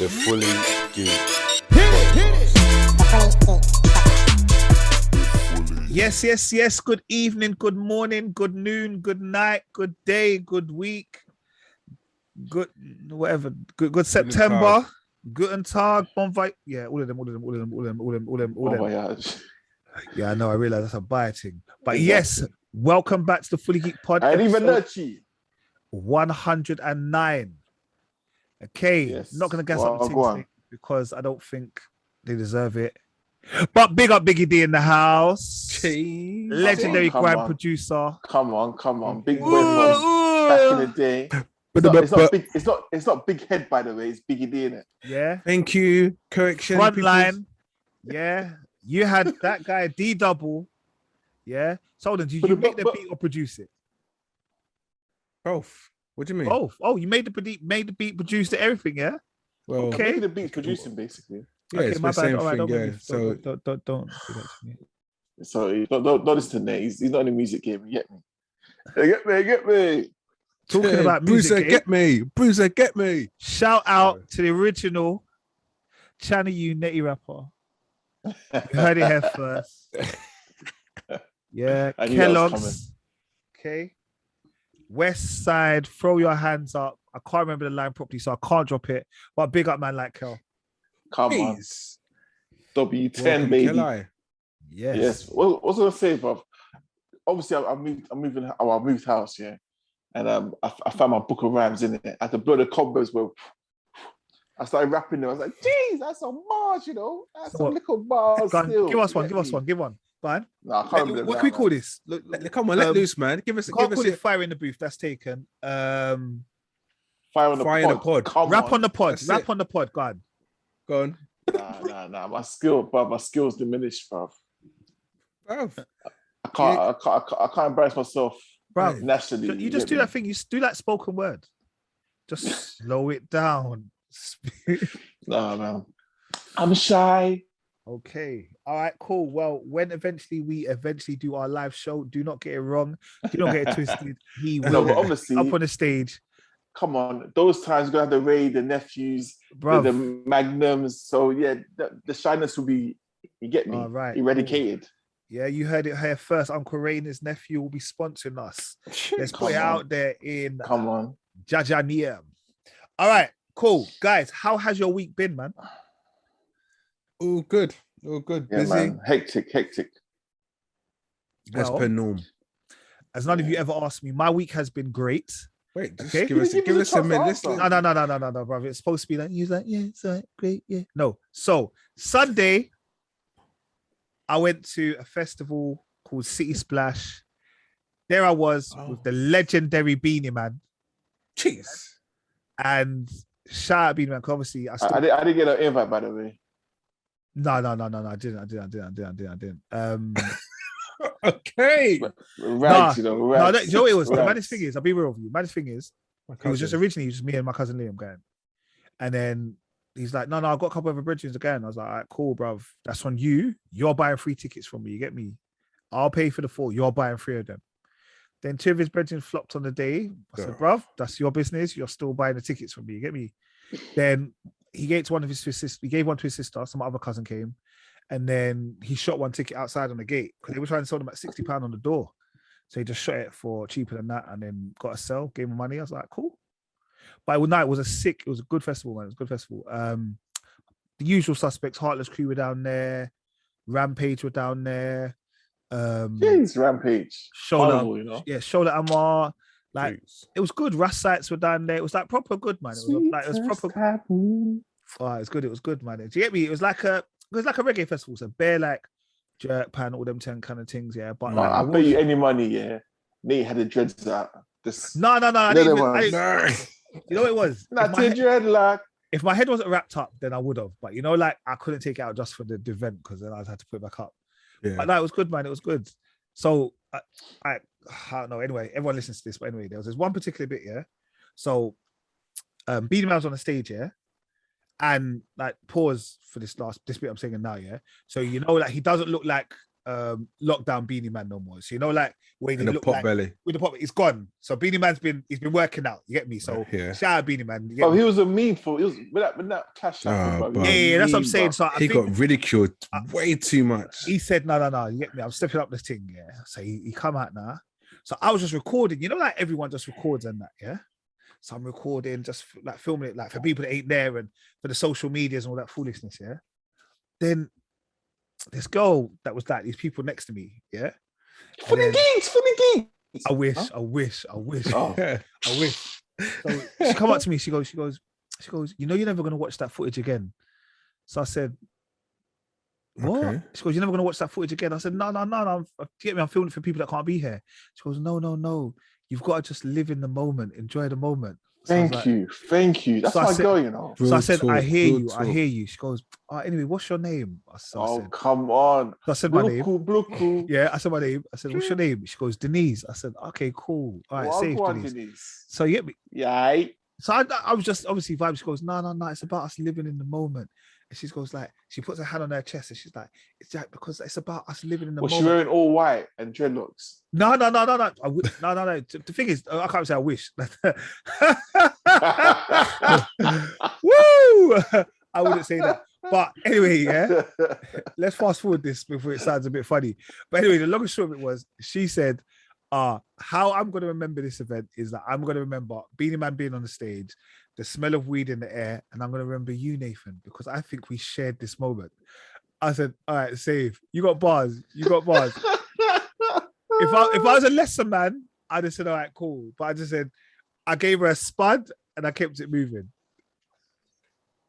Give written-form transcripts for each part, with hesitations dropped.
The Fully Geek. Yes. Good evening, good morning, good noon, good night, good day, good week, good whatever. Good September. Guten Tag, bon voyage. Yeah, all of them. Yeah, I know. I realize that's a bias thing. But Exactly. yes, welcome back to the Fully Geek Pod. I didn't even know episode Chi. 109. Okay, Yes. not gonna gas Well, up the go things on. because I don't think they deserve it. But big up Biggie D in the house. Legendary Come crime on. producer. Come on. Big boy Ooh, from back in the day. It's not big head, by the way. It's Biggie D in it. Yeah. Thank you. Correction. Frontline. Yeah. You had that guy D double. Yeah. So then, did you make the beat or produce it? Both. What do you mean? Both. Oh, you made the beat, produced it, everything. Yeah. Well, Okay. Making the beats, producing, basically. yeah, Okay, it's my the bad. same All right, thing. don't Yeah. make me- So don't do that to me. So don't listen to Nate. He's not in the music game. You get me? Get me. Talking about music, Bruiser, game, get me. Bruiser, get me. shout out Sorry. to the original Channel U Netty rapper. You heard it here first. Yeah, I knew that was coming. Kellogg's. Okay. West Side, throw your hands up. I can't remember the line properly, so I can't drop it. But big up man like Kel. Come on. Please. W10, Welcome, baby. Kelly. Yes. What was I gonna say, bro? Obviously, I moved house, yeah, and I found my book of rhymes in it. I had to blow the combos where I started rapping them. I was like, "Geez, that's some bars, you know. That's some little bars." Go on, Still. give us one. You get me? Give one. Go on. No, I can't remember. What can we call this? Look, Come on, let Um, loose, man. Give us can't call it it. fire in the booth. That's taken. Fire on the Fire in the pod. pod. Come Rap on the pod. That's Rap it. on the pod. Go on. Go on. Nah. My skills diminished, bro. Bruv. I can't embarrass myself Bro, nationally. you just do that thing. You do like spoken word. Just slow it down. Nah, man. I'm shy. Okay. All right, cool. Well, when we eventually do our live show, do not get it wrong. Do not get it twisted. He will No, but obviously, up on the stage. come on. Those times you're gonna have the Raid, the nephews, Bro. the Magnums. So yeah, the shyness will be, you get me, All right, eradicated. Yeah, you heard it here first. Uncle Raina's nephew will be sponsoring us. Let's put it Come on. out there in Come on. Jajanium. All right, cool. Guys, how has your week been, man? All good. Yeah, Busy. man. Hectic. As Well, per norm. as none of you ever asked me, my week has been great. Wait, just Okay. give us Give us a a minute. chance to Let's- answer. No, brother. It's supposed to be like, he's like, yeah, it's all right, great, yeah. No. So Sunday, I went to a festival called City Splash. There I was with the legendary Beanie Man. Jeez. And shout out Beanie Man, 'cause obviously I didn't get an invite, by the way. No, I didn't. Okay. Rags, you know. No, Rags. you know what it was? The Rags. maddest thing is, I'll be real with you. Maddest thing is, it was just originally just me and my cousin Liam going. And then he's like, no, I've got a couple of other bridges again. I was like, all right, cool, bruv. That's on you. You're buying 3 tickets from me. You get me? I'll pay for the 4. You're buying 3 of them. Then 2 of his brethren flopped on the day. I said, bruv, that's your business. You're still buying the tickets from me. You get me? Then he gave one to his sister. He gave one to his sister. Some other cousin came. And then he shot 1 ticket outside on the gate because they were trying to sell them at £60 on the door. So he just shot it for cheaper than that and then got a sell, gave him money. I was like, cool. But it was a good festival, man. It was a good festival. The usual suspects, Heartless Crew were down there, Rampage were down there. Jeez, Rampage. Horrible, you know. Yeah, Shola Amar. Like, it was good. Ras sites were down there. It was like proper good, man. It was proper. Oh, it was good, man. Do you get me? It was like a reggae festival. So bare like jerk pan, all them 10 kind of things, yeah. But like, I bet you any money, yeah. Nate had the dreads out. No. I didn't even, you know what it was? Not a dreadlock. If my head wasn't wrapped up, then I would have. But you know, like I couldn't take it out just for the event because then I had to put it back up. Yeah. But no, it was good, man. It was good. So I don't know. Anyway, everyone listens to this, but anyway, there was this one particular bit, yeah. So Beanie Man was on the stage, yeah. And like pause for this bit I'm saying now, yeah. So you know, like he doesn't look like lockdown Beanie Man no more. So you know, like when he In the looked pot like belly. with the pop, it's gone. So Beanie Man's been working out. You get me? So Yeah. shout out Beanie Man. You get Oh, me? he was a meme for. He was when that clash happened, bro. bro. Yeah, that's what I'm saying. So I He think got ridiculed way too much. he said, no. You get me? I'm stepping up this thing. Yeah. So he come out now. So I was just recording. You know, like everyone just records and that. Yeah. So I'm recording, just like filming it, like for people that ain't there and for the social medias and all that foolishness. Yeah. Then this girl that was like these people next to me. Yeah. Funny geeks. I wish. Huh? Oh. Oh. I wish. So she come up to me. She goes. You know, you're never gonna watch that footage again. So I said, what? Okay. She goes, you're never gonna watch that footage again. I said, no. Get me. I'm filming it for people that can't be here. She goes, no. You've got to just live in the moment, enjoy the moment. So Thank you. That's my girl, you know. So I said, Talk, I hear talk. you. She goes, anyway, what's your name? So I said, Come on. so I said my name. Bluku. Yeah, I said my name. I said, what's your name? She goes, Denise. I said, okay, cool. All right, safe, Denise. So you get me? Yeah. So I was just obviously vibing. She goes, no. It's about us living in the moment. And she goes like, she puts her hand on her chest and she's like, it's like because it's about us living in the moment. Was she wearing all white and dreadlocks? No. No. The thing is, I can't say I wish. Woo! I wouldn't say that. But anyway, yeah. Let's fast forward this before it sounds a bit funny. But anyway, the long and short of it was, she said, how I'm going to remember this event is that I'm going to remember Beanie Man being on the stage, the smell of weed in the air, and I'm going to remember you, Nathan, because I think we shared this moment. I said, all right, safe. You got bars. If I was a lesser man, I'd have said, all right, cool. But I just said, I gave her a spud and I kept it moving.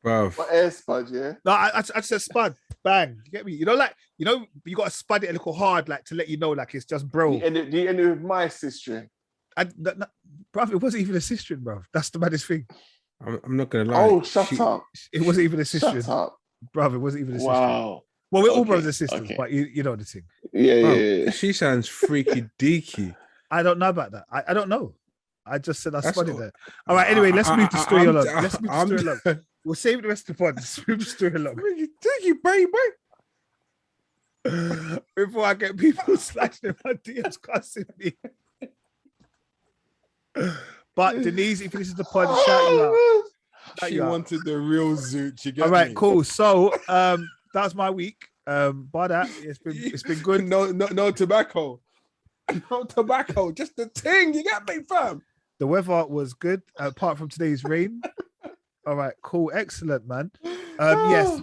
Bro. What air spud, yeah? No, I just said spud. Bang. You get me? You know, you got to spud it a little hard, like to let you know, like it's just bro. Do you end with my sister? Bro, it wasn't even a sister, bro. That's the maddest thing. I'm not gonna lie. Oh, shut up. It wasn't even a sister. Shut up. Bro, it wasn't even a sister. Wow. Well, we're all brothers and sisters, but you know the thing. Yeah. She sounds freaky deaky. I don't know about that. I don't know. I just said I spun it there. All right, anyway, let's move the story along. We'll save the rest of the pod. Let's move the story along. Thank you, baby. Before I get people slashing in my DMs cussing me. But Denise, if this is the pod, shout you out. She wanted the real Zoot. You get all right, me? cool. So that's my week. By that, it's been good. No tobacco. No tobacco. Just the ting. You got me, fam. The weather was good, apart from today's rain. All right, cool, excellent, man. Yes,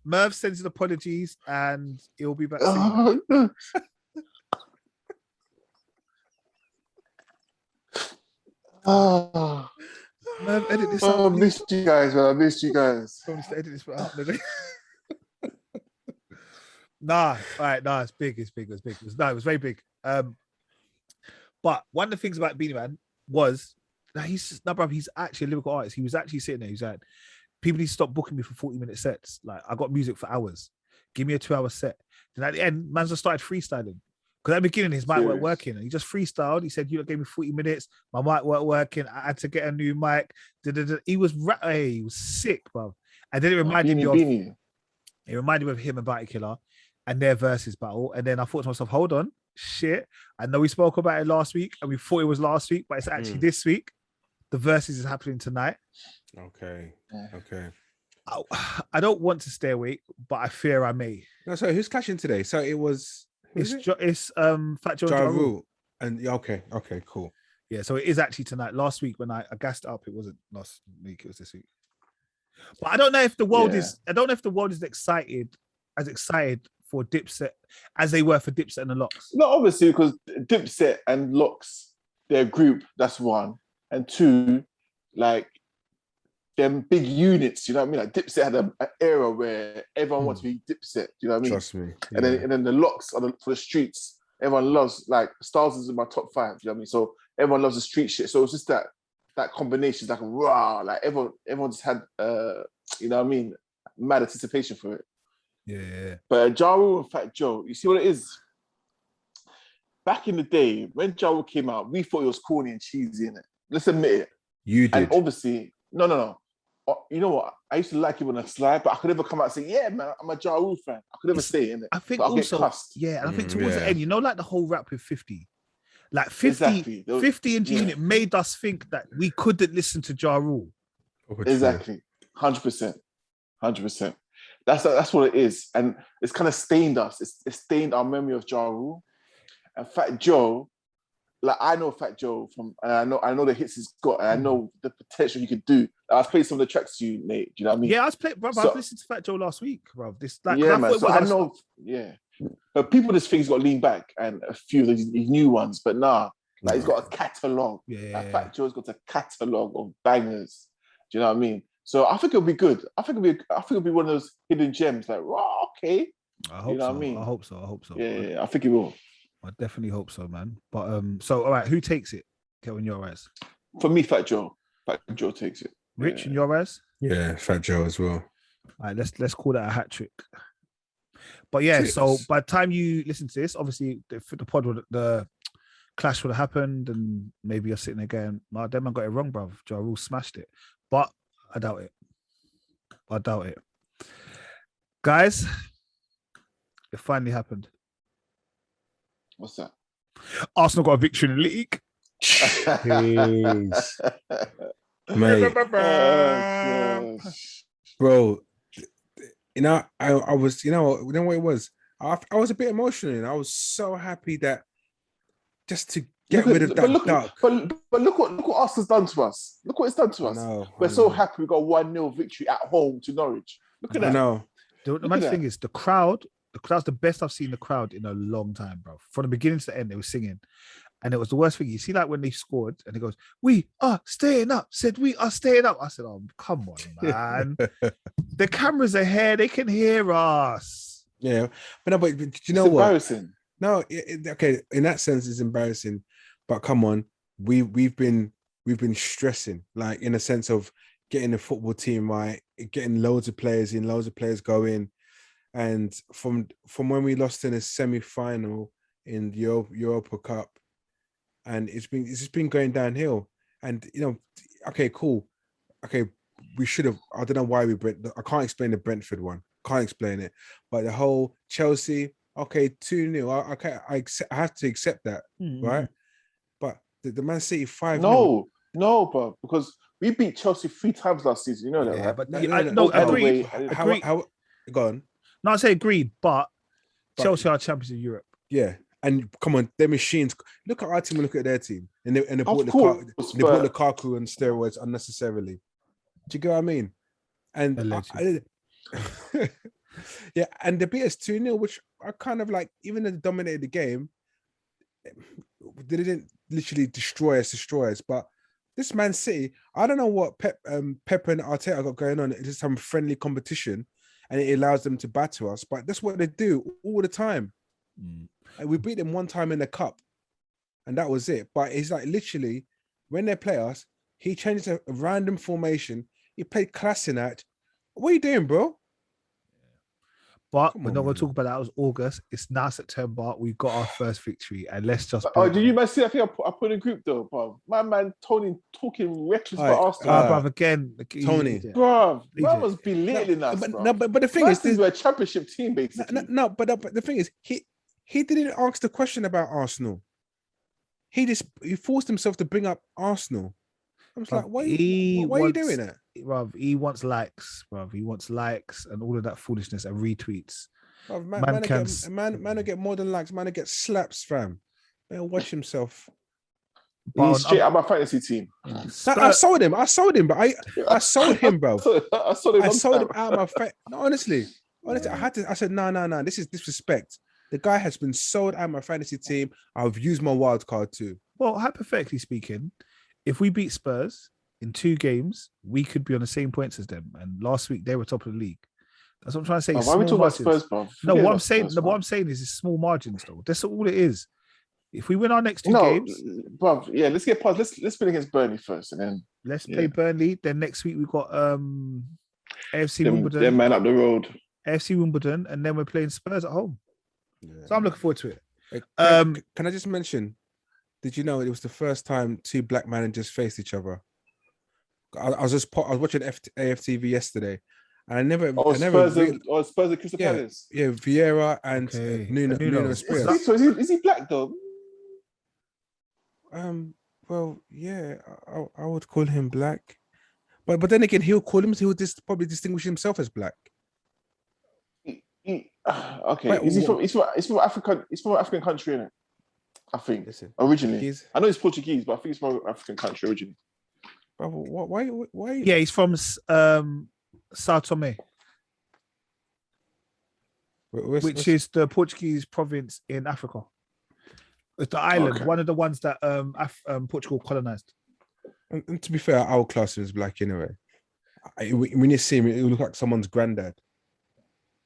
Merv sends his apologies, and he'll be back soon. Merv, edit this out. I missed you guys, man. I missed you guys. Promise to edit this out. Nah, all right, it's big. It was very big. But one of the things about Beanie Man was that he's actually a lyrical artist. He was actually sitting there. He's like, people need to stop booking me for 40-minute sets. Like, I got music for hours. Give me a 2-hour set. Then at the end, man just started freestyling. Because at the beginning, his mic weren't working. And he just freestyled. He said, you gave me 40 minutes. My mic weren't working. I had to get a new mic. He was sick, bro. And then it reminded me of him and Bounty Killer and their versus battle. And then I thought to myself, hold on, shit. I know we spoke about it last week and we thought it was last week, but it's actually this week. The versus is happening tonight. Okay. I don't want to stay awake, but I fear I may. No, so who's clashing today? So it was it's Fat Joe and Ja Rule. And okay, cool. Yeah, so it is actually tonight. Last week when I gassed it up, it wasn't last week, it was this week. But I don't know if the world is as excited for Dipset as they were for Dipset and the Locks. No, obviously, because Dipset and Locks, their group, that's one. And two, like, them big units, you know what I mean? Like, Dipset had an era where everyone wants to be Dipset, you know what I mean? Trust me. Yeah. And then the Locks for the streets, everyone loves, like, Stars is in my top 5, you know what I mean? So everyone loves the street shit. So it's just that combination is like, raw, like, everyone just had, you know what I mean? Mad anticipation for it. Yeah. But Ja Rule and Fat Joe, you see what it is? Back in the day, when Ja Rule came out, we thought it was corny and cheesy, innit? Let's admit it. You did. And obviously, no. you know what? I used to like him on a slide, but I could never come out and say, "Yeah, man, I'm a Ja Rule fan." I could never say it. Innit? I think But I'll also, get cussed. yeah, and I think towards the end, you know, like the whole rap with 50, like 50, Exactly. 50 and G Unit made us think that we couldn't listen to Ja Rule. Exactly, 100%, 100%. That's what it is, and it's kind of stained us. It's stained our memory of Ja Rule and Fat Joe. Like I know Fat Joe and I know the hits he's got, and I know the potential he could do. I've played some of the tracks to you, Nate. Do you know what I mean? Yeah, I've listened to Fat Joe last week, bro. This, like, yeah, man. So I know, but people just think he's got Lean Back and a few of these new ones, but nah, like he's got a catalog. Yeah, like Fat Joe's got a catalog of bangers. Do you know what I mean? So I think it'll be good. I think it'll be one of those hidden gems. Like, oh, okay. I hope so. I mean? I hope so. Yeah, I think it will. I definitely hope so, man. But so all right, who takes it? Get in your eyes. For me, Fat Joe. Fat Joe takes it. Rich, in your eyes? Yeah, Fat Joe as well. All right, let's call that a hat trick. But yeah, so by the time you listen to this, obviously the clash would have happened, and maybe you're sitting there going, "Nah, them man got it wrong, bruv. Ja Rule smashed it." But I doubt it. Guys, it finally happened. What's that? Arsenal got a victory in the league. Mate. Bro, you know, I was, you know what it was? I was a bit emotional, and I was so happy that just to get rid of that duck. But look what Arsenal's done to us. Look what it's done to us. We're so happy we got a 1-0 victory at home to Norwich. Look at that. I know. The main thing is the crowd's the best I've seen the crowd in a long time, bro. From the beginning to the end, they were singing. And it was the worst thing. You see, like when they scored and it goes, "We are staying up." Said, "We are staying up." I said, "Oh, come on, man." The cameras are here. They can hear us. Yeah. But do you know what? Embarrassing. No, okay. In that sense, it's embarrassing. But come on, we've been stressing, like in a sense of getting the football team right, getting loads of players in, loads of players going. And from when we lost in a semi-final in the Europa Cup, and it's just been going downhill. And you know, okay, cool, okay, we should have. I don't know why I can't explain the Brentford one. Can't explain it. But the whole Chelsea, okay, 2-0. Okay, I have to accept that, right? But the Man City 5-0. No, bro, because we beat Chelsea 3 times last season. You know that, right? But agree. How go on. No, I say agreed, but Chelsea are champions of Europe. Yeah, and come on, their machines. Look at our team and look at their team, and they bought Lukaku and steroids unnecessarily. Do you get what I mean? And yeah, and they beat us 2-0, which are kind of like, even though they dominated the game, they didn't literally destroy us. But this Man City, I don't know what Pep and Arteta got going on. It's just some friendly competition, and it allows them to batter us. But that's what they do all the time. And we beat them one time in the cup, and that was it. But it's like literally, when they play us, he changed a random formation. He played Kolasinac. What are you doing, bro? But we're not going to talk about that. It was August. It's now September. We got our first victory, and let's just. Did you see? I think I put in a group though, bro. My man Tony talking reckless about Arsenal. Bruv, again, Tony, bro, that was belittling us. But the thing is, we're a championship team, basically. But the thing is, he didn't ask the question about Arsenal. He forced himself to bring up Arsenal. I was like, why are you doing that? Bruv, he wants likes, bruv. He wants likes and all of that foolishness and retweets. Bruv, man will get more than likes. Man will get slaps, fam. Man, watch himself. He's straight out my fantasy team. I sold him, but I sold him, bro. I sold him out of my honestly, I said, no, this is disrespect. The guy has been sold out of my fantasy team. I've used my wild card too. Well, hypothetically speaking, if we beat Spurs in 2 games, we could be on the same points as them. And last week they were top of the league. That's what I'm trying to say. Why are we talking about Spurs, bro? No, what I'm saying is it's small margins, though. That's all it is. If we win our next 2 games, bro, yeah, let's get past. Let's win against Burnley first, and then let's play Burnley. Then next week we've got AFC Wimbledon. Then man up the road. AFC Wimbledon, and then we're playing Spurs at home. Yeah. So I'm looking forward to it. Can I just mention? Did you know it was the first time 2 black managers faced each other? I was watching AFTV yesterday, and I never Spurs and Crystal Palace. Yeah, Vieira and Nuno Nuno. Espirito. Is he black though? Well, yeah, I would call him black, but then again, he'll probably distinguish himself as black. Okay, Wait, he's from Africa. He's from an African country, innit? I think originally. I know he's Portuguese, but I think he's from an African country originally. But why? Yeah, he's from Sao Tome, which is the Portuguese province in Africa. It's the island, one of the ones that Portugal colonized. And to be fair, our class is black anyway. When you see him, it will look like someone's granddad.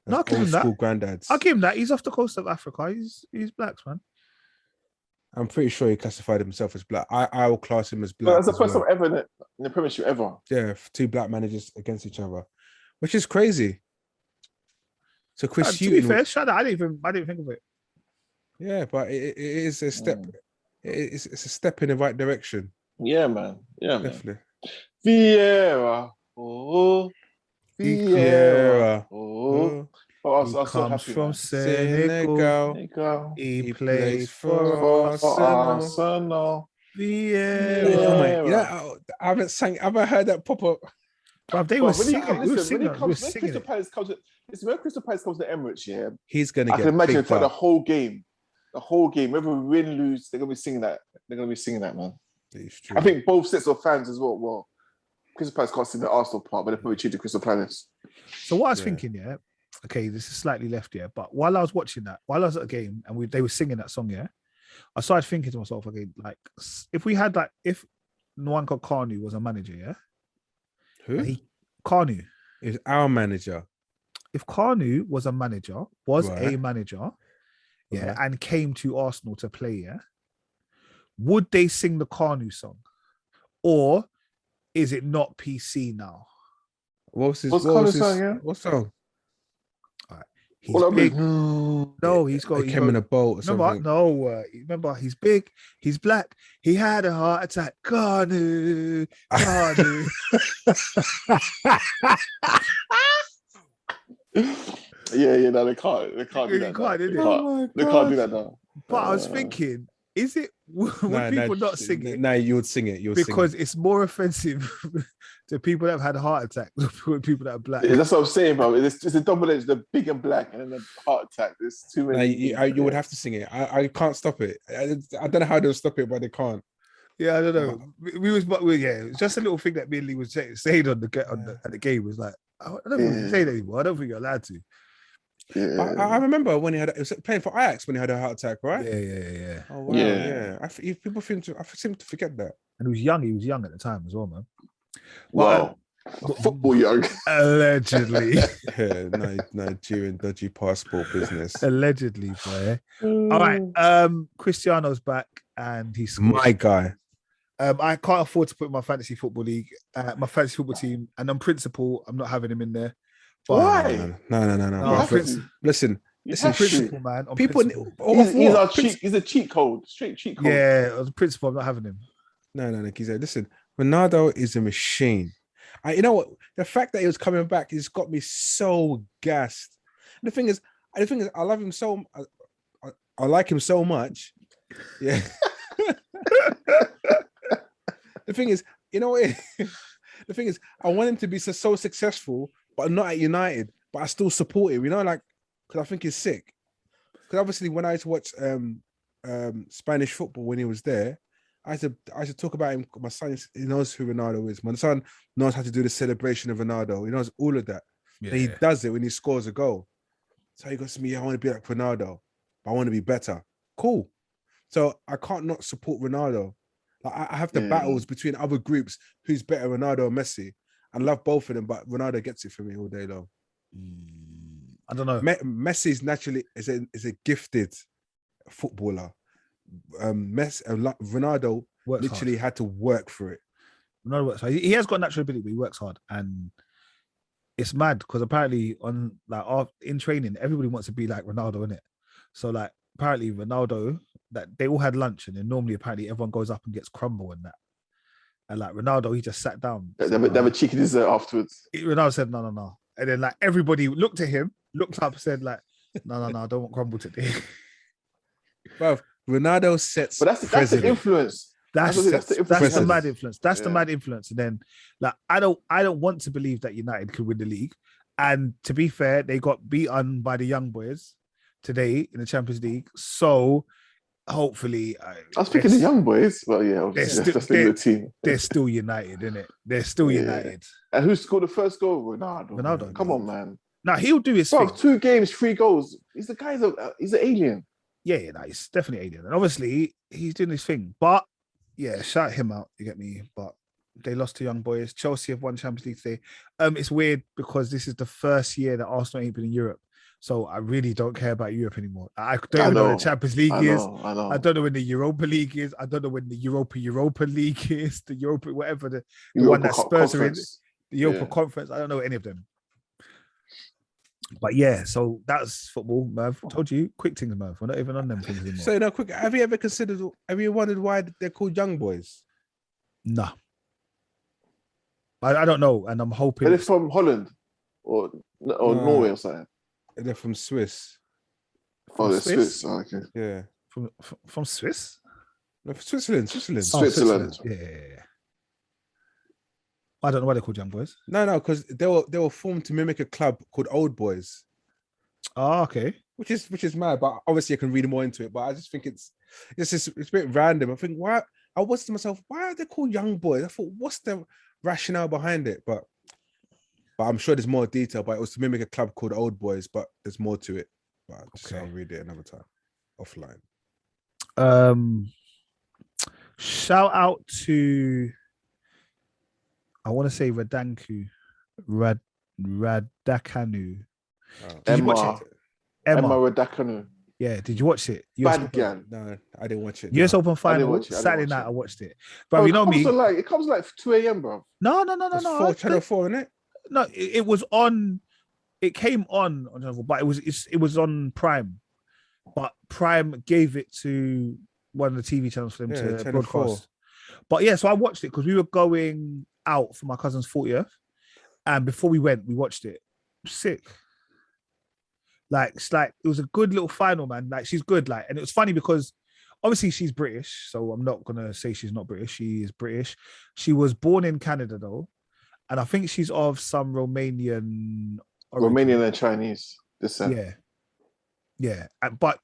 No, I'll give him that. Granddads. I'll give him that. He's off the coast of Africa. He's black, man. I'm pretty sure he classified himself as black. I will class him as black. Well, that's the first time ever in the Premiership ever. Yeah, 2 black managers against each other, which is crazy. So Chris, to be fair, shut up. I didn't think of it. Yeah, but it is a step. It's a step in the right direction. Yeah, man. Yeah, definitely. Vieira. Oh, Vieira. Oh. He comes from Senegal. He plays for Arsenal. Vieira. Yeah, I haven't heard that pop up. But they were singing. When Crystal Palace comes to Emirates, yeah, he's gonna. I can imagine for the whole game, whether we win, lose, they're gonna be singing that. They're gonna be singing that, man. I think both sets of fans as well. Well, Crystal Palace can't sing the Arsenal part, but they probably cheated Crystal Palace. So what I was thinking, okay, this is slightly left, but while I was watching that, while I was at a game and they were singing that song, I started thinking to myself, okay, like if we had if Nwankwo Kanu was a manager, Who? Kanu is our manager. If Kanu was a manager, and came to Arsenal to play, would they sing the Kanu song, or is it not PC now? What's Kanu song? Yeah, what song? He's big. No, he's got. He came in a boat or something. Remember, he's big. He's black. He had a heart attack. Kanu. Yeah. No, they can't do that. They can't do that now. But I was thinking, is it? Would people not sing it? No, you would sing it. Because it's more offensive to people that have had a heart attack than people that are black. Yeah, that's what I'm saying, bro. It's a dominance, the big and black, and then the heart attack. There's too many. You would have to sing it. I can't stop it. I don't know how they'll stop it, but they can't. Yeah, I don't know. It's just a little thing that me and Lee was saying at the game. Was like, I don't think you can say that anymore. I don't think you're allowed to. Yeah. I remember when he was playing for Ajax when he had a heart attack, right? Yeah. Oh wow, yeah. People seem to forget that. And he was young. He was young at the time as well, man. Wow. Football young. Allegedly. Nigerian dodgy passport business. Allegedly, boy. All right. Cristiano's back and he's my guy. I can't afford to put in my fantasy football league, my fantasy football team, and on principle, I'm not having him in there. But why? No. Listen, principle, man. People, he's a cheat code, straight cheat code. Yeah, on principle, I'm not having him. No, Kizo. Listen, Ronaldo is a machine. You know what? The fact that he was coming back has got me so gassed. And the thing is, I love him so. I like him so much. Yeah. The thing is, you know what? The thing is, I want him to be so successful, but not at United. But I still support him, you know, like because I think he's sick. Because obviously, when I used to watch Spanish football when he was there, I used to talk about him. My son, he knows who Ronaldo is. My son knows how to do the celebration of Ronaldo. He knows all of that. Yeah. And he does it when he scores a goal. So he goes to me, I want to be like Ronaldo, but I want to be better. Cool. So I can't not support Ronaldo. Like I have the battles between other groups, who's better, Ronaldo or Messi. I love both of them, but Ronaldo gets it for me all day long. I don't know. Messi is naturally is a gifted footballer. Ronaldo works literally hard. Had to work for it. Ronaldo works hard. He has got natural ability, but he works hard, and it's mad because apparently in training, everybody wants to be like Ronaldo, innit? So like apparently Ronaldo, that they all had lunch, and then normally apparently everyone goes up and gets crumble and that. And like Ronaldo, he just sat down. They have a cheeky dessert afterwards. Ronaldo said, no. And then like everybody looked at him, looked up, said like, no, I don't want crumble today. Well, Ronaldo sets. But that's the influence. That's the mad influence. That's the Yeah. mad influence. And then like I don't want to believe that United could win the league. And to be fair, they got beaten by the young boys today in the Champions League. So hopefully, I was thinking the young boys. Well, yeah, obviously that's the team. They're still United, innit? They're still United. And who scored the first goal? Ronaldo. Ronaldo. Come on, man. Now he'll do his thing. 2 games, 3 goals. He's an alien. Yeah, he's definitely alien. And obviously he's doing his thing. But yeah, shout him out, you get me? But they lost to young boys. Chelsea have won Champions League today. It's weird because this is the first year that Arsenal ain't been in Europe. So I really don't care about Europe anymore. I don't even know what the Champions League is. I know. I don't know when the Europa League is. I don't know when the Europa League is. The Europa, whatever the one that Spurs are in. The Europa Conference. I don't know any of them. But yeah, so that's football, Merv. Told you, quick things, Merv. We're not even on them things anymore. So now, quick. Have you wondered why they're called young boys? No. I don't know, and I'm hoping. Are they from Holland or Norway or something? They're from Swiss. They're Swiss. Oh, okay. Yeah. From Swiss? No, Switzerland. Switzerland. Yeah. I don't know why they're called young boys. No, because they were formed to mimic a club called Old Boys. Oh, okay. Which is mad, but obviously I can read more into it. But I just think it's a bit random. I think why I was to myself, why are they called young boys? I thought, what's the rationale behind it? But I'm sure there's more detail. But it was to mimic a club called Old Boys, but there's more to it. But I'll read it another time offline. Shout out to, I want to say Radacanu. Did you watch it? Emma Radacanu. Yeah, did you watch it? Bad girl. No, I didn't watch it. US Open final, Saturday night, I watched it. But you know me. It comes like 2 a.m, bro. No. Channel 4, isn't it? No, it was on. It came on Channel 4, but it was on Prime. But Prime gave it to one of the TV channels for them to broadcast. 4. But yeah, so I watched it because we were going out for my cousin's 40th, and before we went, we watched it. Sick. Like it was a good little final, man. Like she's good, and it was funny because obviously she's British, so I'm not gonna say she's not British. She is British. She was born in Canada though, and I think she's of some Romanian and Chinese descent. Yeah. But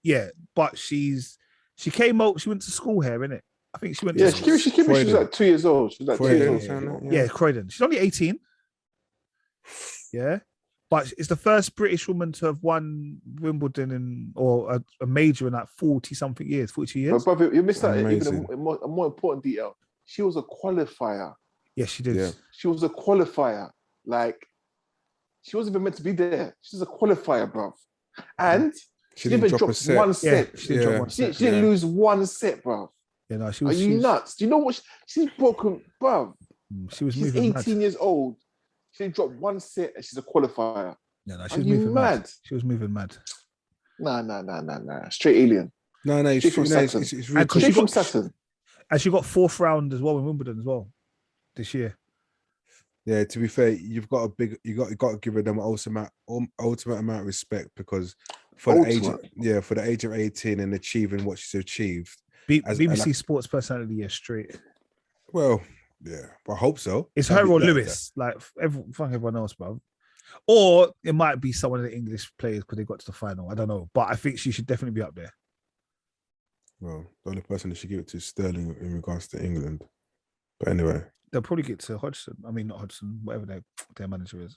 she came out. She went to school here, innit? I think she went. Yeah, she was like 2 years old. She was like 2 years old. Yeah, Croydon. She's only 18. Yeah. But it's the first British woman to have won Wimbledon or a major in like 40-something years, 42 years. But brother, you missed out even a more important detail. She was a qualifier. Yes, she did. Yeah. She was a qualifier. Like, she wasn't even meant to be there. She's a qualifier, bro. And she didn't drop one set. Yeah, she didn't drop one set. She didn't lose one set, bro. Yeah, no, Are you nuts? Do you know what? She's broken, bro. She's 18 years old. She didn't drop one set and she's a qualifier. Yeah, no, she was moving mad. She was moving mad. Nah. Straight alien. No, it's from Saturn. It's really cool. Straight from Saturn. And she got 4th round as well in Wimbledon as well this year. Yeah, to be fair, you've got you got to give her them ultimate amount of respect because for the age of 18 and achieving what she's achieved. BBC Sports personality, straight. Well, yeah, I hope so. It's her or Lewis, like everyone else, bro. Or it might be someone of the English players because they got to the final. I don't know, but I think she should definitely be up there. Well, the only person that should give it to is Sterling in regards to England. But anyway, they'll probably get to Hodgson. I mean, not Hodgson, whatever their manager is.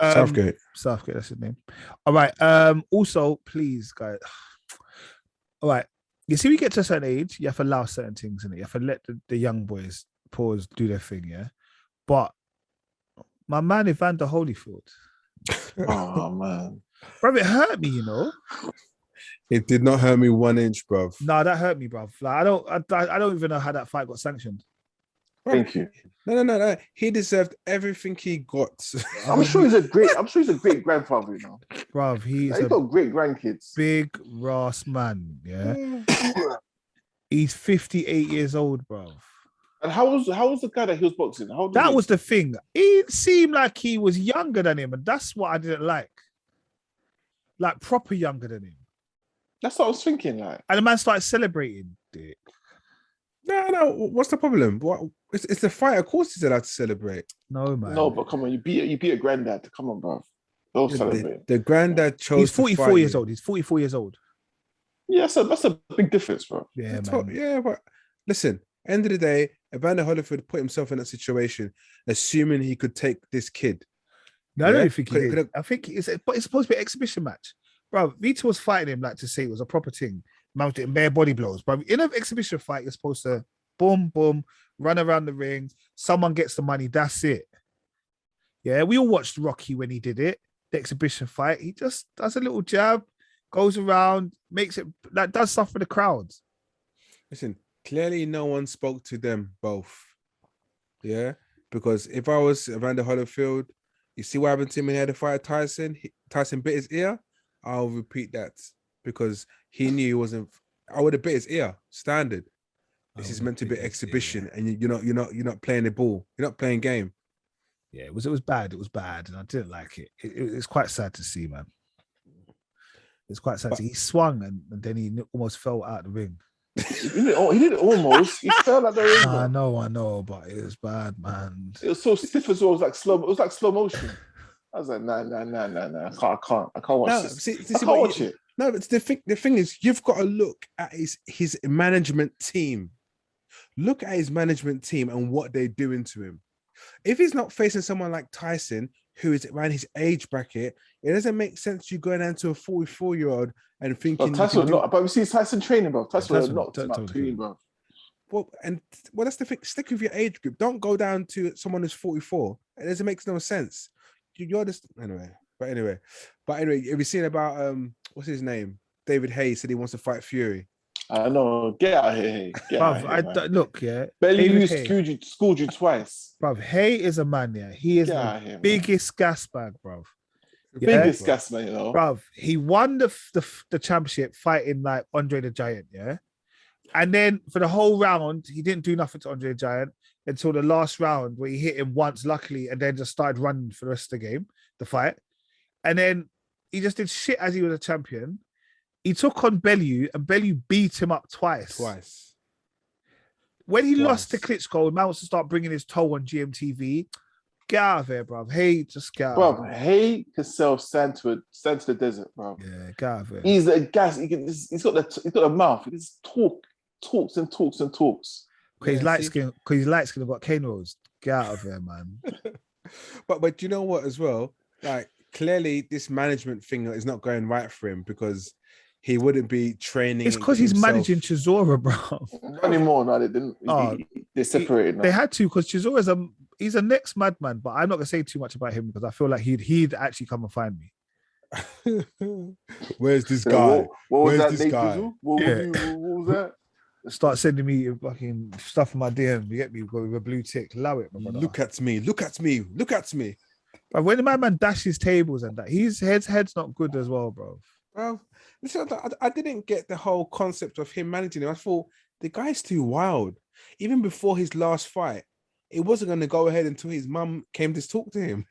Southgate, that's his name. All right. Also, please, guys. All right. You see, we get to a certain age, you have to allow certain things in it. You have to let the young boys do their thing, yeah. But my man Evander Holyfield. Oh man, bro, it hurt me, you know. It did not hurt me 1 inch, bruv. No, that hurt me, bruv. Like I don't even know how that fight got sanctioned. Thank you. No. He deserved everything he got. I'm sure he's a great grandfather, you know. Bruv, he's got great grandkids. Big Ross man, yeah. He's 58 years old, bruv. And how was the guy that he was boxing? How old That he? was the thing. It seemed like he was younger than him, and that's what I didn't like. Like proper younger than him. That's what I was thinking. Like, And the man started celebrating. Dick. No. What's the problem? What? It's the fight. Of course, he's allowed to celebrate. No, man. no, but come on, you beat a granddad. Come on, bro. Don't celebrate. The granddad chose. He's to 44 fight years you. old. He's 44 years old. Yeah, that's a big difference, bro. Yeah, man. Yeah, but listen. End of the day, Evander Holyfield put himself in that situation, assuming he could take this kid. No, I Yeah? don't think he did. I think it's supposed to be an exhibition match. Bro, Vito was fighting him like to say it was a proper thing. Man was getting bare body blows. But in an exhibition fight, you're supposed to boom, boom, run around the ring. Someone gets the money. That's it. Yeah, we all watched Rocky when he did it. The exhibition fight. He just does a little jab, goes around, makes it, that does stuff for the crowds. Listen, clearly no one spoke to them both. Yeah, because if I was Evander Holyfield, you see what happened to him when he had to fight Tyson? Tyson bit his ear. I'll repeat that because he knew he wasn't. I would have bit his ear. Standard. This is meant to be exhibition, and you're not playing the ball. You're not playing game. Yeah, it was bad. It was bad, and I didn't like it. It's quite sad to see, man. It's quite sad. He swung and then he almost fell out of the ring. He did it almost. He fell out the ring. I know, but it was bad, man. It was so stiff as well. It was like slow motion. I was like, nah. I can't watch this. I can't watch it. No, but the thing is, you've got to look at his management team. Look at his management team and what they're doing to him. If he's not facing someone like Tyson, who is around his age bracket, it doesn't make sense you going down to a 44-year-old and thinking. But Tyson not. But we see Tyson training, bro. Tyson knocked him out clean, bro. Well, that's the thing. Stick with your age group. Don't go down to someone who's 44. It doesn't make no sense. You're just anyway. But anyway, have you seen about what's his name? David Hayes said he wants to fight Fury. I know. Get out of here. Get out of here, look, yeah. Bellew schooled you twice. Bruv, Hay is a man, yeah. He is the biggest gas bag, bruv. Biggest gas man, you know. Bruv, he won the championship fighting like Andre the Giant, yeah. And then for the whole round, he didn't do nothing to Andre the Giant until the last round where he hit him once, luckily, and then just started running for the rest of the game, the fight. And then he just did shit as he was a champion. He took on Bellew and Bellew beat him up twice. When he lost to Klitschko, man wants to start bringing his toe on GMTV. Get out of here, bro. Hey, just get out. Bro, Hay can sell sand to the desert, bro. Yeah, get out of here. He's a gas. He's got the mouth. He just talks. Because he's light skin. Because he's light skin and got cane rolls. Get out of here, man. but you know what? As well, like clearly this management thing is not going right for him because he wouldn't be training. It's because he's managing Chisora, bro. Not anymore. No, they didn't. They separated. They had to because Chisora's he's a next madman, but I'm not gonna say too much about him because I feel like he'd actually come and find me. Where's this guy? What was Where's that? This guy? What was that? Start sending me fucking stuff in my DM. You get me with a blue tick. Allow it, my brother. Look at me. But when the man dashes tables and that, his head's not good as well, bro. Bro, listen, I didn't get the whole concept of him managing him. I thought the guy's too wild. Even before his last fight, it wasn't going to go ahead until his mum came to talk to him.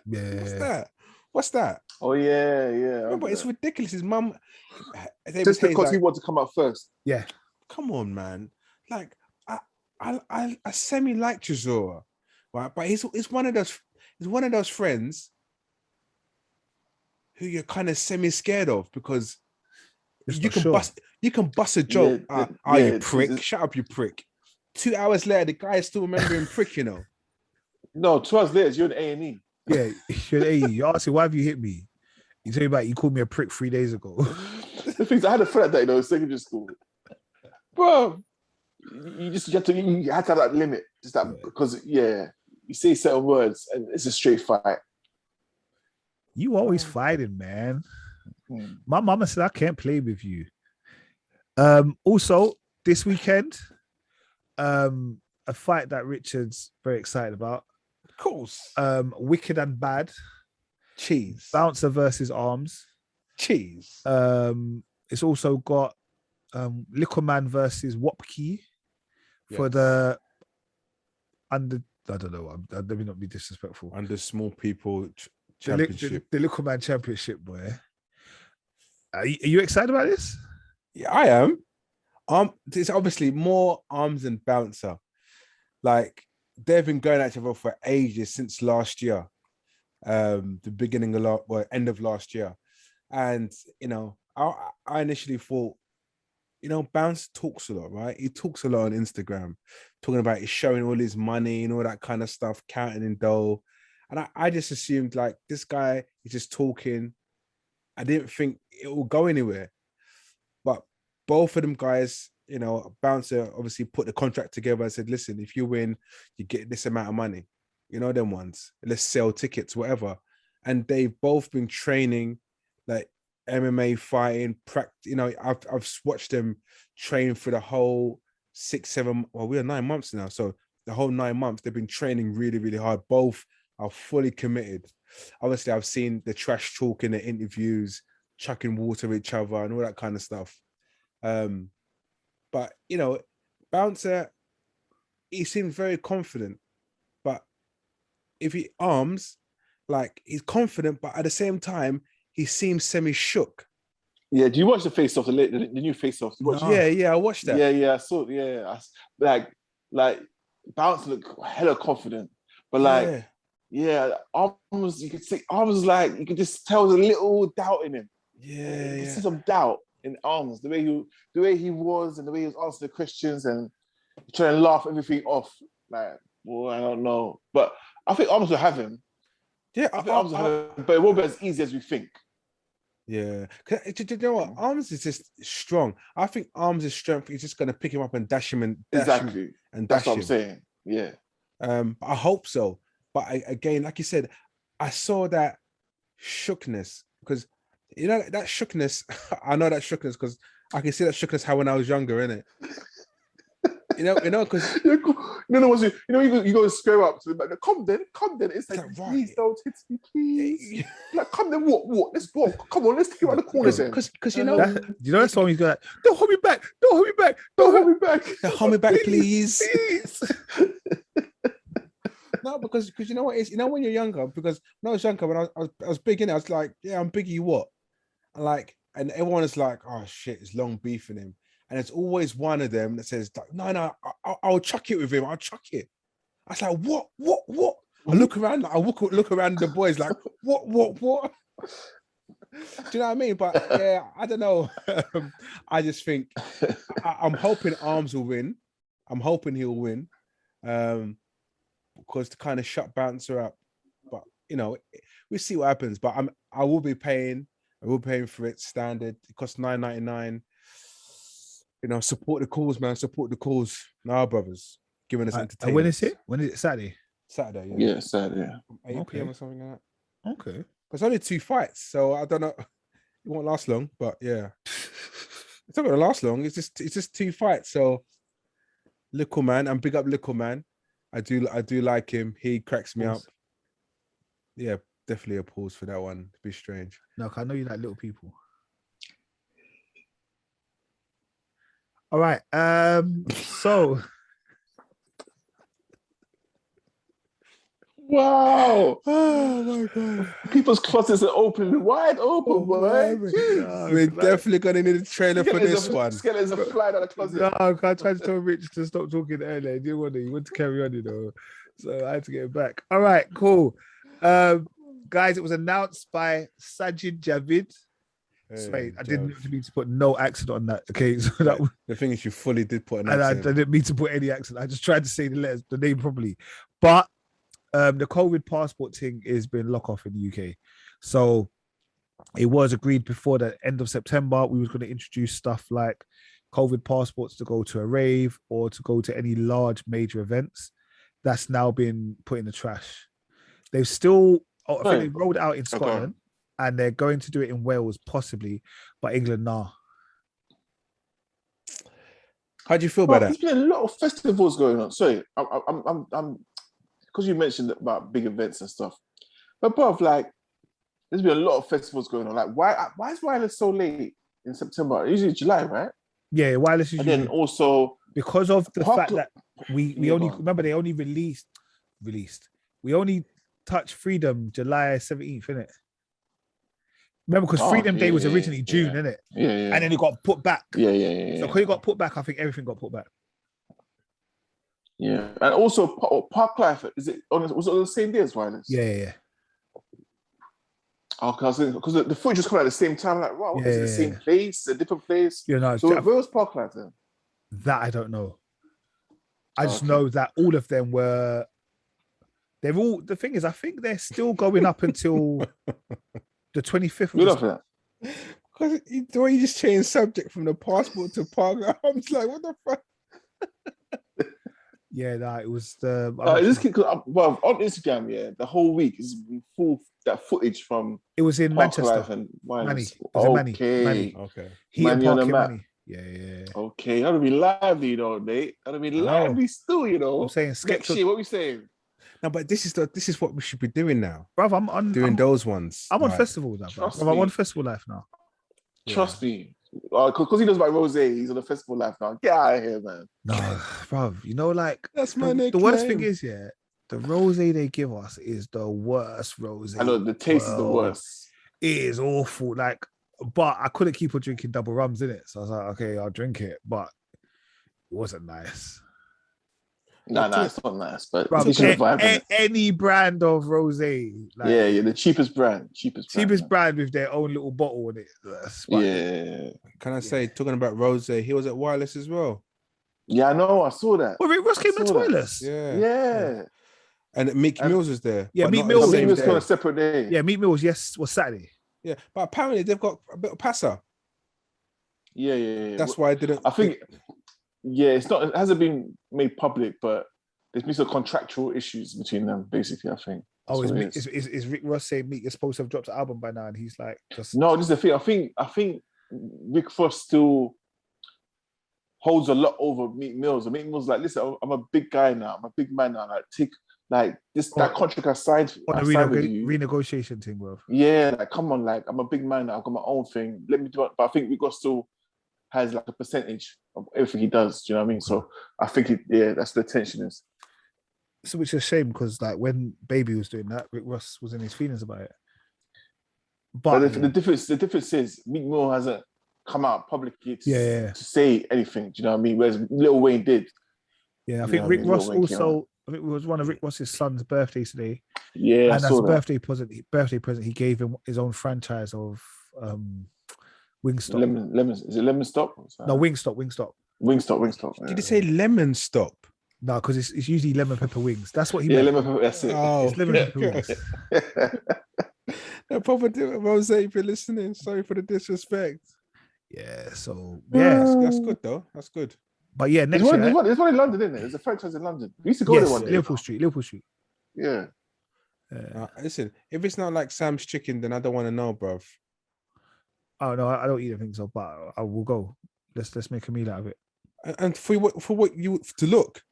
Yeah. What's that? Oh yeah. No, but it's ridiculous. His mum, just because he wanted to come out first. Yeah. Come on, man. Like I semi like Chisora, right? But he's one of those friends who you're kind of semi scared of because you can bust a joke. You prick. Shut up, you prick. 2 hours later, the guy is still remembering prick, you know. No, 2 hours later, you're in A&E. Yeah, you're in A&E. You ask him, why have you hit me? You tell me about you called me a prick 3 days ago. The things I had a friend that, you know, secondary school. Bro, you had to have that limit. Just that because you say certain words and it's a straight fight. You always fighting, man. My mama said I can't play with you. Also, this weekend, a fight that Richard's very excited about. Of course. Wicked and Bad. Cheese. Bouncer versus Arms. Cheese. It's also got Liquorman versus Wopke for the under. I don't know. Let me not be disrespectful. Under small people The championship. the Little Man Championship, boy. Are you excited about this? Yeah, I am. It's obviously more Arms and Bouncer. Like they've been going at each other for ages since last year, the beginning of end of last year, and you know, I initially thought, you know, Bounce talks a lot, right? He talks a lot on Instagram, talking about he's showing all his money and all that kind of stuff, counting in dough, and I just assumed like this guy is just talking. I didn't think it will go anywhere, but both of them guys, you know, Bouncer obviously put the contract together and said, listen, if you win, you get this amount of money. You know them ones. Let's sell tickets, whatever. And they've both been training like MMA fighting, you know, I've watched them train for the whole 6, 7, well, we're 9 months now. So the whole 9 months, they've been training really, really hard. Both are fully committed. Obviously, I've seen the trash talk in the interviews, chucking water at each other and all that kind of stuff. But, you know, Bouncer, he seemed very confident. But if he arms, like, he's confident, but at the same time, he seems semi-shook. Yeah, do you watch the face-off, the new face-off? Yeah, I watched that. Yeah, I saw. Yeah, like Bounce looked hella confident, but like, Arms, you could see Arms like you could just tell the little doubt in him. Yeah, you see some doubt in Arms, the way he was, and the way he was answering the questions and trying to laugh everything off. Like, well, I don't know, but I think Arms will have him. Yeah, I think Arms will have him, but it won't be as easy as we think. Yeah, do you know what? Arms is just strong. I think Arms' strength is just going to pick him up and dash him and dash exactly. him and that's dash what him. I'm saying. Yeah. I hope so. But again, like you said, I saw that shookness because you know that shookness. I know that shookness because I can see that shookness how when I was younger, innit? You know, because you go and square up to them, like, come then. It's like, please don't hit me, please. Like, come then, what? Let's go. Come on, let's take you around the corner then. Because you know, that's why he's going, don't hold me back, don't hold me back, hold me back, please. No, because you know what is, you know, when you're younger, because when I was younger, when I was big in it, I was like, yeah, I'm biggie, what? And everyone is like, oh shit, it's long beefing him. And it's always one of them that says, no, I'll chuck it with him. I'll chuck it. I was like, what? I look around, I look around the boys like, what? Do you know what I mean? But yeah, I don't know. I just think I'm hoping Arms will win. I'm hoping he'll win. Because to kind of shut Bouncer up. But you know, we see what happens. But I will be paying for it standard. It costs $9.99. You know, support the cause, man. Support the cause. Nah, brothers, giving us entertainment. When is it? When is it? Saturday. Saturday, yeah. Saturday. 8 p.m. or something like that. Okay. There's only 2 fights, so I don't know. It won't last long, but yeah, it's not gonna last long. It's just 2 fights. So, Little Man, and big up Little Man. I do like him. He cracks me up. Yeah, definitely a pause for that one. To be strange. No, I know you like little people. All right. So. Wow! Oh my god! People's closets are wide open, boy. We're definitely gonna need a trailer for this one. Skeletons are flying out of the closet. No, I tried to tell Rich to stop talking earlier. He didn't want to. He wanted to carry on, you know. So I had to get it back. All right, cool. Guys, it was announced by Sajid Javid. Sorry, I didn't mean to put no accent on that. Okay, so that the thing is, you fully did put an accent. I didn't mean to put any accent. I just tried to say the name properly. But the COVID passport thing is being locked off in the UK. So it was agreed before the end of September we was going to introduce stuff like COVID passports to go to a rave or to go to any large major events. That's now been put in the trash. They've still, I think they rolled out in Scotland and they're going to do it in Wales possibly, but England, nah. How do you feel about that? There's been a lot of festivals going on. Sorry, I'm because you mentioned about big events and stuff. But bruv, like, there's been a lot of festivals going on. Like, why is Wireless so late in September? Usually July, right? Yeah, Wireless is and then also because of the fact that we only remember they only released released. We only touched Freedom July 17th, innit? Remember, because Freedom Day was originally June, innit? Yeah. And then it got put back. Yeah. So because it got put back, I think everything got put back. Yeah, and also Park Life, was it on the same day as Wireless? Yeah. Okay, because the footage was coming at the same time. Like, wow, is it the same place, a different place? Yeah, no. So where was Park Life then? That I don't know. I just know that all of them were. They're all. The thing is, I think they're still going up until the 25th. You love that. Because the way you just change subject from the passport to Park, I'm just like, what the fuck? Yeah, nah, it was the. This kid, well, on Instagram, the whole week is full that footage from. It was in Park Manchester. Life and Manny. Manny. Okay. He and Manny on Park the and map. Manny. Yeah. Okay, that'll be lively, though, mate. That'll be lively still, you know. I'm saying Next year, what we saying? No, but this is what we should be doing now. Bruv, I'm doing those ones. I'm on festivals now, bro. I'm on festival life now. Trust me. Because he knows about Rose, he's on the festival life now. Get out of here, man. No, bruv, you know, like that's my the worst thing is, the rose they give us is the worst rose. I know the taste is the worst. It is awful. Like, but I couldn't keep on drinking double rums in it. So I was like, okay, I'll drink it, but it wasn't nice. Nah, it's not nice, but any brand of rosé, like, the cheapest brand brand with their own little bottle in it. Can I say, talking about rosé, he was at Wireless as well. Yeah, I know, I saw that. Well, Rick Ross came to Wireless. Yeah. And Meek Mills was there. Yeah, Meek Mills was on a separate day. Yeah, Meek Mills, was Saturday. Yeah, but apparently they've got a bit of passer. Yeah. That's why I didn't. I think. Yeah, it hasn't been made public, but there's been some contractual issues between them, basically, I think. Is Rick Ross saying Meek is supposed to have dropped an album by now, and he's like, just... No, this is the thing. I think Rick Ross still holds a lot over Meek Mills. And Meek Mills like, listen, I'm a big guy now. I'm a big man now. Like, take that contract I signed on a renegotiation thing, bro. Yeah, like, come on, like, I'm a big man now. I've got my own thing. Let me do it. But I think Rick Ross still has like a percentage of everything he does. Do you know what I mean? So I think that's the tension is. So which is a shame because like when Baby was doing that, Rick Ross was in his feelings about it. But the difference is Meek Mill hasn't come out publicly to say anything. Do you know what I mean? Whereas Lil Wayne did. Yeah, I think Rick Ross also. I think it was one of Rick Ross's son's birthdays today. Yeah, and as a birthday present, he gave him his own franchise of Wingstop. Lemon. Is it Lemon Stop? No, Wingstop. Wingstop. Did he say Lemon Stop? No, because it's usually lemon pepper wings. That's what he meant. Lemon pepper. That's it. Oh, it's lemon pepper wings. No, Papa Rose, if you're listening, sorry for the disrespect. Yeah, that's good though. That's good. But yeah, next year there's one in London, isn't there? There's a franchise in London. We used to go there one day. Liverpool Street. Yeah. Listen, if it's not like Sam's Chicken, then I don't want to know, bruv. Oh no, I don't eat anything, so but I will go. Let's make a meal out of it. And for what you to look,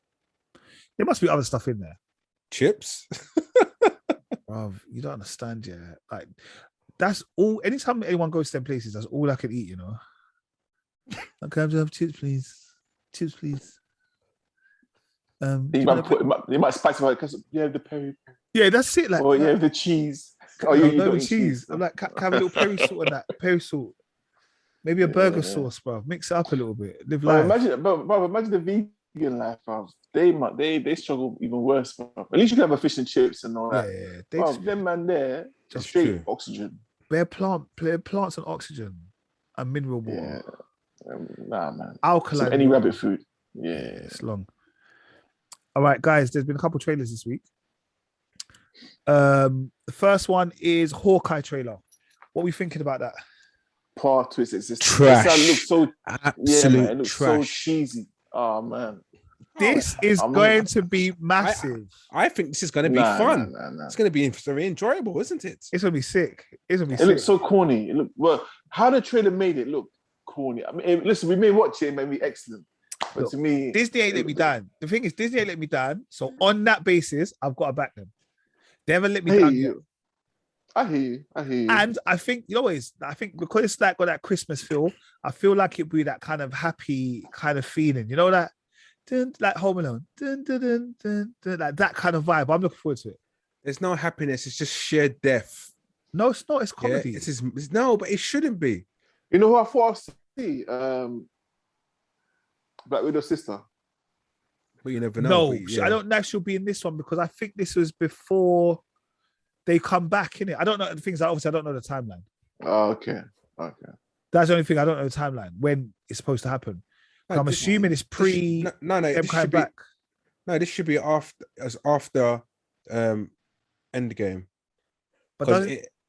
there must be other stuff in there. Chips, bruv, you don't understand, yeah. Like that's all. Anytime anyone goes to them places, that's all I can eat. You know. Can I just have chips, please? Chips, please. You might spice it because you have the peri. Yeah, that's it. Like, you have the cheese. Oh, you don't eat cheese. I'm like, can I have a little peri salt on that? Peri salt. Maybe a burger sauce, bro. Mix it up a little bit. Live life. Imagine the vegan life, bro. They struggle even worse, bro. At least you can have a fish and chips and all that. Yeah, them man there, just straight oxygen. Bare plants and oxygen and mineral water. Yeah. Nah, man. Alkaline. So any rabbit food. Yeah, it's long. All right, guys. There's been a couple of trailers this week. The first one is Hawkeye trailer. What are we thinking about that? Part twist. It's just trash. It looks so absolute it looks trash. So cheesy. Oh man. This is going to be massive. I think this is going to be fun. It's going to be very enjoyable, isn't it? It's going to be sick. It looks so corny. How the trailer made it look corny. I mean, listen, we may watch it, it may be excellent. But to me, Disney ain't let me down. The thing is, Disney ain't let me down. So on that basis, I've got to back them. They haven't let me down yet. I hear you. And I think, I think because it's like got that Christmas feel, I feel like it'd be that kind of happy kind of feeling. You know that? dun, like Home Alone, dun, dun, dun, dun, dun, like that kind of vibe. I'm looking forward to it. There's no happiness. It's just sheer death. No, it's not. It's Yeah, comedy. it's no, but it shouldn't be. You know who I thought I'd see? Black Widow's sister. But you never know. No, but yeah. I don't know if she'll be in this one because I think this was before they come back in it. I don't know the things. Obviously, I don't know the timeline. Oh, okay. That's the only thing I don't know the timeline when it's supposed to happen. No, I'm assuming it's pre. No, them this coming should be, back. no, this should be after Endgame. But Because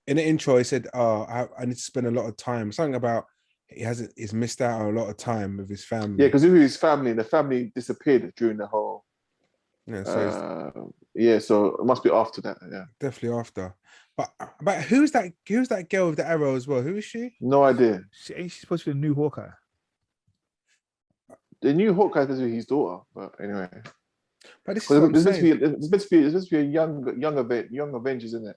in the intro, he said, "Oh, I need to spend a lot of time." Something about he's missed out on a lot of time with his family. Yeah, because his family, the family disappeared during the whole. Yeah, so it must be after that. Yeah, definitely after. But who's that girl with the arrow as well? Who is she? no idea. Ain't she supposed to be the new Hawkeye? The new Hawkeye is his daughter, but anyway. But this is what I'm saying. There's supposed to be a young Avengers in it.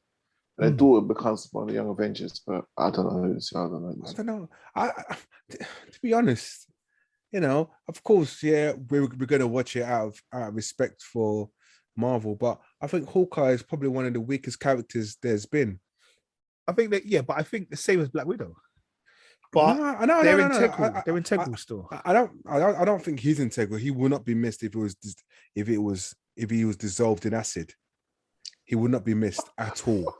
And their daughter becomes one of the young Avengers, but I don't know who. I don't know. To be honest, of course, yeah, we're gonna watch it out of respect for Marvel, but I think Hawkeye is probably one of the weakest characters there's been. I think that, yeah, but I think the same as Black Widow. But they're integral. They're integral still. I don't think he's integral. He will not be missed if he was dissolved in acid. He would not be missed at all.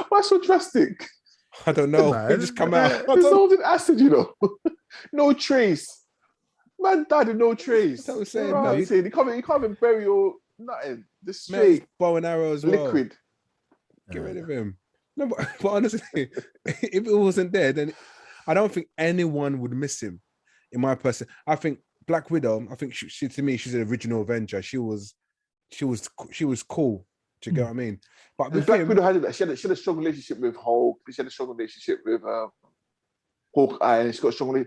Why so drastic? I don't know. He just come out. Dissolved in acid, no trace. Man died with no trace. That's what I'm saying. No, you can't even bury your nothing. Just straight bow and arrow as well. Liquid. Get rid of him. No, but honestly, if it wasn't there, then I don't think anyone would miss him. In my person, I think Black Widow. I think she to me, she's an original Avenger. She was cool. Do you get what I mean? But Black Widow had a strong relationship with Hulk. She had a strong relationship with Hawkeye, and she's got strong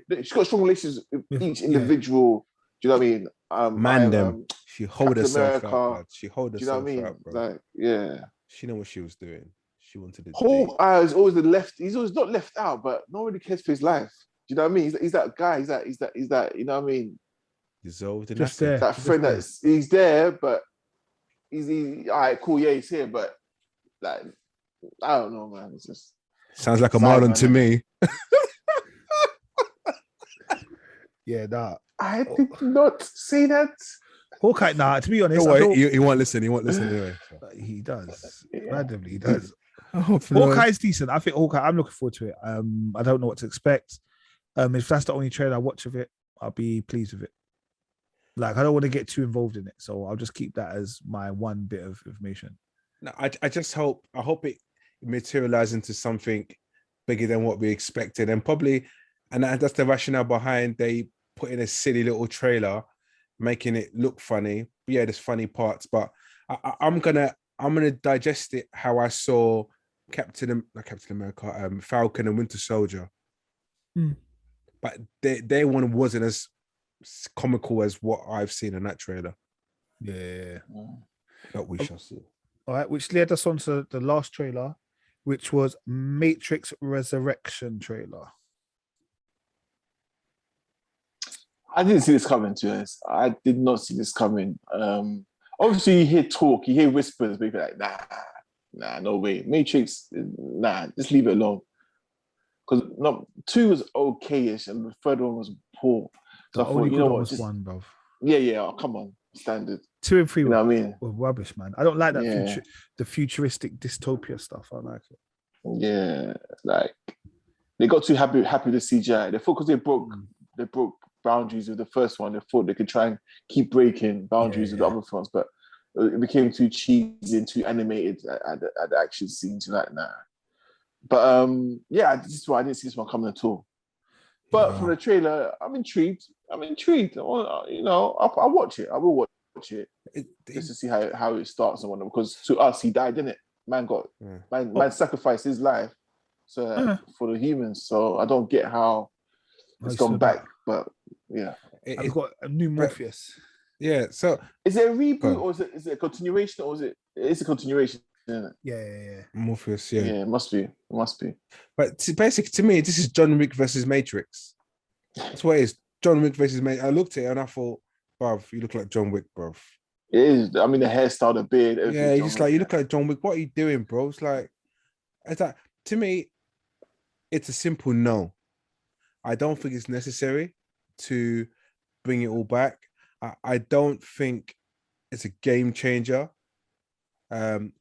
relationships with each individual. Do you know what I mean? She hold herself out. She hold herself out, bro. Like, yeah. She knew what she was doing. She wanted to. Hawkeye is always he's always not left out, but nobody cares for his life. Do you know what I mean? He's that guy. He's that. You know what I mean? Dissolved in just there. That friend that's he's there, but he's all right, cool. Yeah, he's here, but like I don't know, man. It's just sounds like a Marlon to me. Yeah, nah. I did not say that. Hawkeye, nah, to be honest. He won't listen. He won't listen anyway. He does. Randomly, he does. Hopefully. Hawkeye's decent. I think Hawkeye, I'm looking forward to it. I don't know what to expect. If that's the only trailer I watch of it, I'll be pleased with it. Like, I don't want to get too involved in it. So I'll just keep that as my one bit of information. No, I just hope it materializes into something bigger than what we expected. And probably, and that's the rationale behind they put in a silly little trailer, making it look funny. Yeah, there's funny parts, but I'm gonna digest it how I saw Captain America, Falcon and Winter Soldier. But their one wasn't as comical as what I've seen in that trailer. Yeah. But we shall see. All right, which led us on to the last trailer, which was Matrix Resurrection trailer. I didn't see this coming, to be honest. I did not see this coming. Obviously, you hear talk, you hear whispers, but you're like, nah, no way. Matrix, nah, just leave it alone. Because 2 was okay-ish, and the third one was poor. So I thought, you know what? Just one, bro. Yeah. Oh, come on, standard. 2 and 3, you know what I mean? Were rubbish, man. I don't like that the futuristic dystopia stuff. I like it. Yeah, like they got too happy with the CGI. They thought because they broke boundaries with the first one, they thought they could try and keep breaking boundaries with the other ones, but it became too cheesy and too animated at the action scenes. Like, nah. But this is why I didn't see this one coming at all. But from the trailer, I'm intrigued. I will watch it. I will watch it just to see how it starts and whatnot. Because to us, he died, didn't it? Man sacrificed his life for the humans. So I don't get how it's gone back. But yeah, I've got a new Morpheus. Yeah. So is it a reboot or is it a continuation or it's a continuation? Isn't it? Yeah. Morpheus. Yeah, it must be. But basically, to me, this is John Wick versus Matrix. That's what it is. John Wick versus Matrix. I looked at it and I thought, bruv, you look like John Wick, bruv. It is. I mean, the hairstyle, the beard. Yeah, you just like, you look like John Wick. What are you doing, bro? It's like, to me, it's a simple no. I don't think it's necessary to bring it all back. I don't think it's a game changer.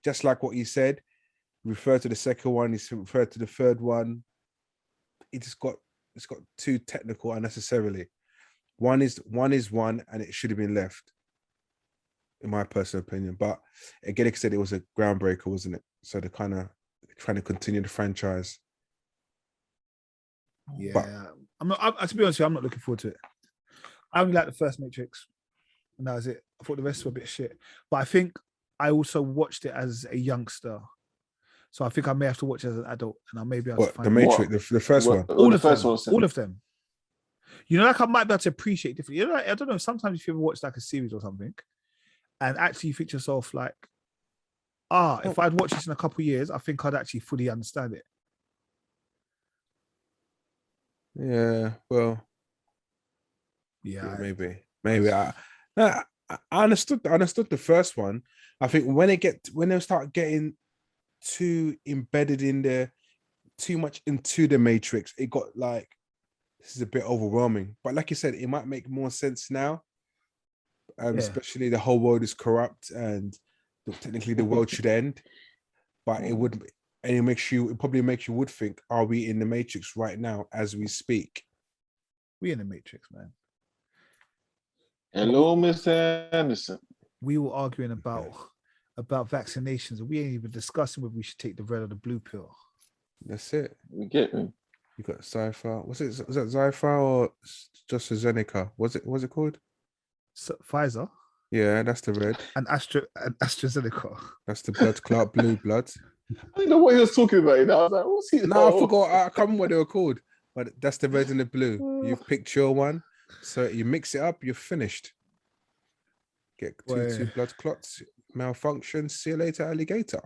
Just like what you said, refer to the second one, he's referred to the third one. It's got too technical unnecessarily. One is one, and it should have been left, in my personal opinion. But again, like I said, it was a groundbreaker, wasn't it? So they're kind of trying to continue the franchise. Yeah, but, I'm not. To be honest with you, I'm not looking forward to it. I only like the first Matrix, and that was it. I thought the rest were a bit shit. But I think I also watched it as a youngster, so I think I may have to watch it as an adult, and I may be able to find the Matrix, the first one, all of them. You know, like I might be able to appreciate differently. You know, like, I don't know. Sometimes if you ever watch like a series or something, and actually you think to yourself like, if I'd watched this in a couple of years, I think I'd actually fully understand it. Yeah, well, yeah, maybe. I understood the first one. I think when they start getting too embedded in there, too much into the Matrix, it got like, this is a bit overwhelming. But like you said, it might make more sense now. Especially the whole world is corrupt and technically the world should end. But it would, and it probably makes you would think, are we in the Matrix right now as we speak? We in the Matrix, man. Hello, Mr. Anderson. We were arguing about vaccinations, and we ain't even discussing whether we should take the red or the blue pill. That's it. You get me? You got Zypha. Was that Zypha or just AstraZeneca? What's it called? Pfizer. Yeah, that's the red. And AstraZeneca. That's the blood clot, blue blood. I didn't know what he was talking about. You know? I was like, what's he? No, I forgot. I can't remember what they were called. But that's the red and the blue. You've picked your one. So you mix it up, you're finished. Get two blood clots, malfunction. See you later, alligator.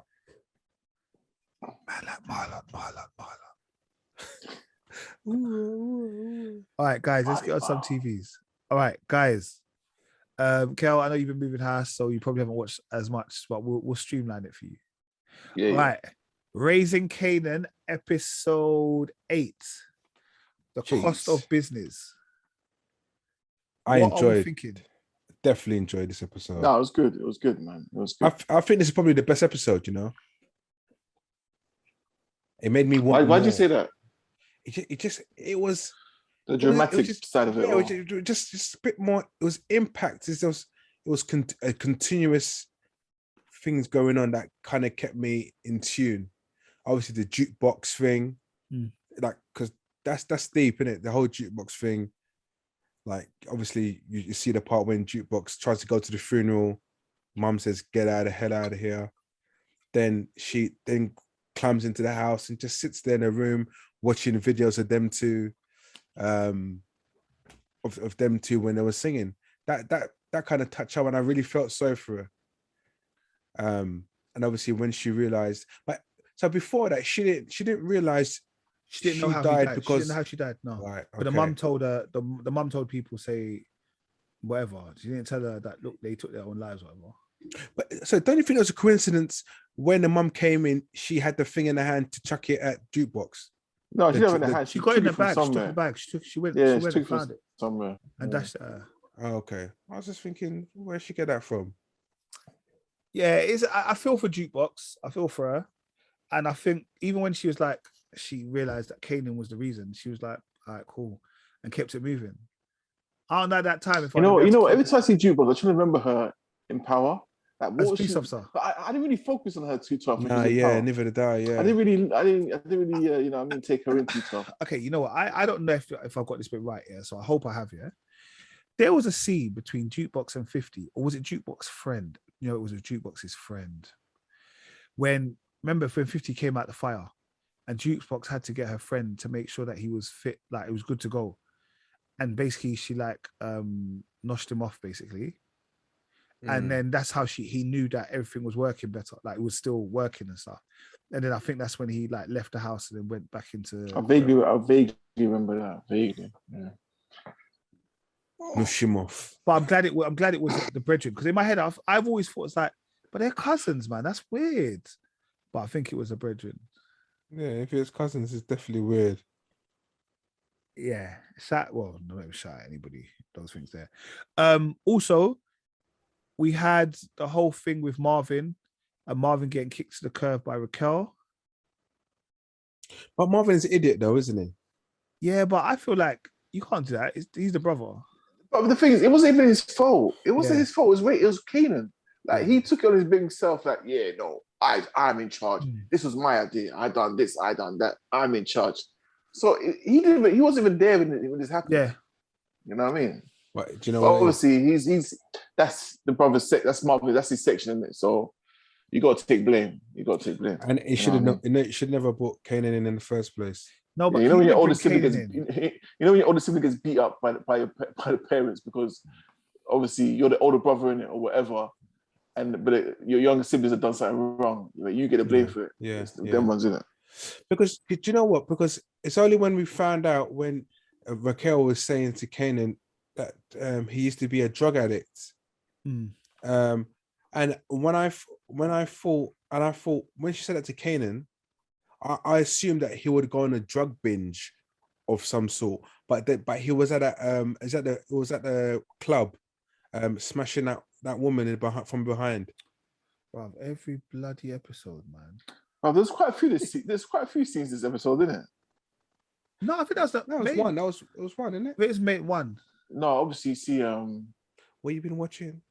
Marlon. All right, guys, let's get on some TVs. All right, guys. Kel, I know you've been moving house, so you probably haven't watched as much, but we'll streamline it for you. Yeah. All right. Raising Kanan, episode 8. The cost of business. I definitely enjoyed this episode. No, it was good. It was good, man. It was good. I think this is probably the best episode, you know. It made me want. Why'd you say that? It was the dramatic side of it. It was just a bit more. It was impact. It was a continuous things going on that kind of kept me in tune. Obviously, the jukebox thing, like, because that's deep, isn't it? The whole jukebox thing. Like, obviously, you see the part when jukebox tries to go to the funeral. Mum says, "Get out of hell out of here." Then she climbs into the house and just sits there in a room watching videos of them two, of them two when they were singing. That kind of touched her, and I really felt sorry for her. And obviously when she realized, but so before that, she didn't realize she didn't know how died she because didn't know how she died. No, right, okay. But the mum told her. The mum told people, say whatever. She didn't tell her that, look, they took their own lives, whatever. But so don't you think it was a coincidence when the mum came in, she had the thing in her hand to chuck it at jukebox? No, she didn't have it in her hand. She got it in the bag. She took the bag. She went and found it somewhere and dashed it at her. Oh, okay. I was just thinking, where'd she get that from? Yeah, I feel for Jukebox. I feel for her. And I think even when she was like, she realized that Kanan was the reason, she was like, all right, cool, and kept it moving. I don't know that time. If you know, every time I see Jukebox, I try to remember her in Power. Like, what was police officer. But I didn't really focus on her too tough. Yeah, neither did I. Yeah, I didn't really, take her in too tough. Okay, you know what? I don't know if I've got this bit right here, so I hope I have. Yeah, there was a scene between Jukebox and 50, or was it Jukebox's friend? You know, it was a Jukebox's friend. Remember when 50 came out the fire, and Jukebox had to get her friend to make sure that he was fit, like it was good to go, and basically she noshed him off basically. And then that's how he knew that everything was working better, like it was still working and stuff. And then I think that's when he left the house and then went back into. I vaguely remember that. Vaguely, yeah. Nushimov. But I'm glad it was the brethren, because in my head I've always thought it's like, but they're cousins, man. That's weird. But I think it was a brethren. Yeah, if it's cousins, it's definitely weird. Yeah, well, no, shout at anybody. Those things there. Also, we had the whole thing with Marvin, and Marvin getting kicked to the curb by Raquel. But Marvin's an idiot, though, isn't he? Yeah, but I feel like you can't do that. He's the brother. But the thing is, it wasn't even his fault. It wasn't Yeah. his fault. It was Kanan. Like Yeah. he took it on his big self. Like, yeah, no, I'm in charge. Mm. This was my idea. I done this. I done that. I'm in charge. So he wasn't even there when this happened. Yeah. You know what I mean? But do you know But what? obviously, that's the brother's that's Marvin. That's his section, isn't it? So you got to take blame. And it should have it should never brought Kanan in the first place. No, but you know when your older Kanan sibling gets beat up by the parents because obviously you're the older brother in it or whatever, but your younger siblings have done something wrong. Like, you get the blame for it. Yeah, it's them ones in it. Because do you know what? Because it's only when we found out when Raquel was saying to Kanan that he used to be a drug addict. Mm. And when I thought when she said that to Kanan, I assumed that he would go on a drug binge of some sort. But he was at the club, smashing that woman from behind. Bro, every bloody episode, man. Oh, there's quite a few scenes this episode, isn't it? No, I think that was one. It was one, isn't it? It was mate one. No, obviously, you see, what you been watching?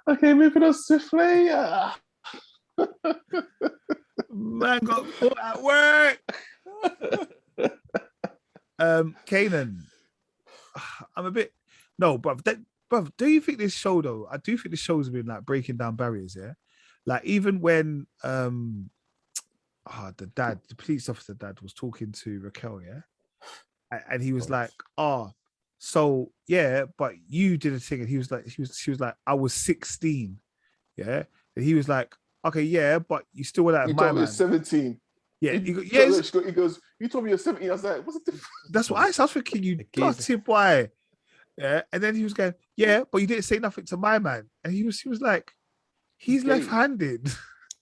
Okay, moving on swiftly. Man got caught at work. Kanan, I'm a bit bruv, do you think this show though? I do think the show's been like breaking down barriers, yeah. Like even when the police officer dad was talking to Raquel, yeah, and he was like, so yeah, but you did a thing, and he was like, she was like, I was 16, yeah, and he was like, okay, yeah, but you still were like my man. 17. Yeah, he goes, you told me you're 17. I was like, what's the difference? That's what I was thinking, you dirty boy. Yeah, and then he was going, yeah, but you didn't say nothing to my man, and he was like, he's left-handed. Do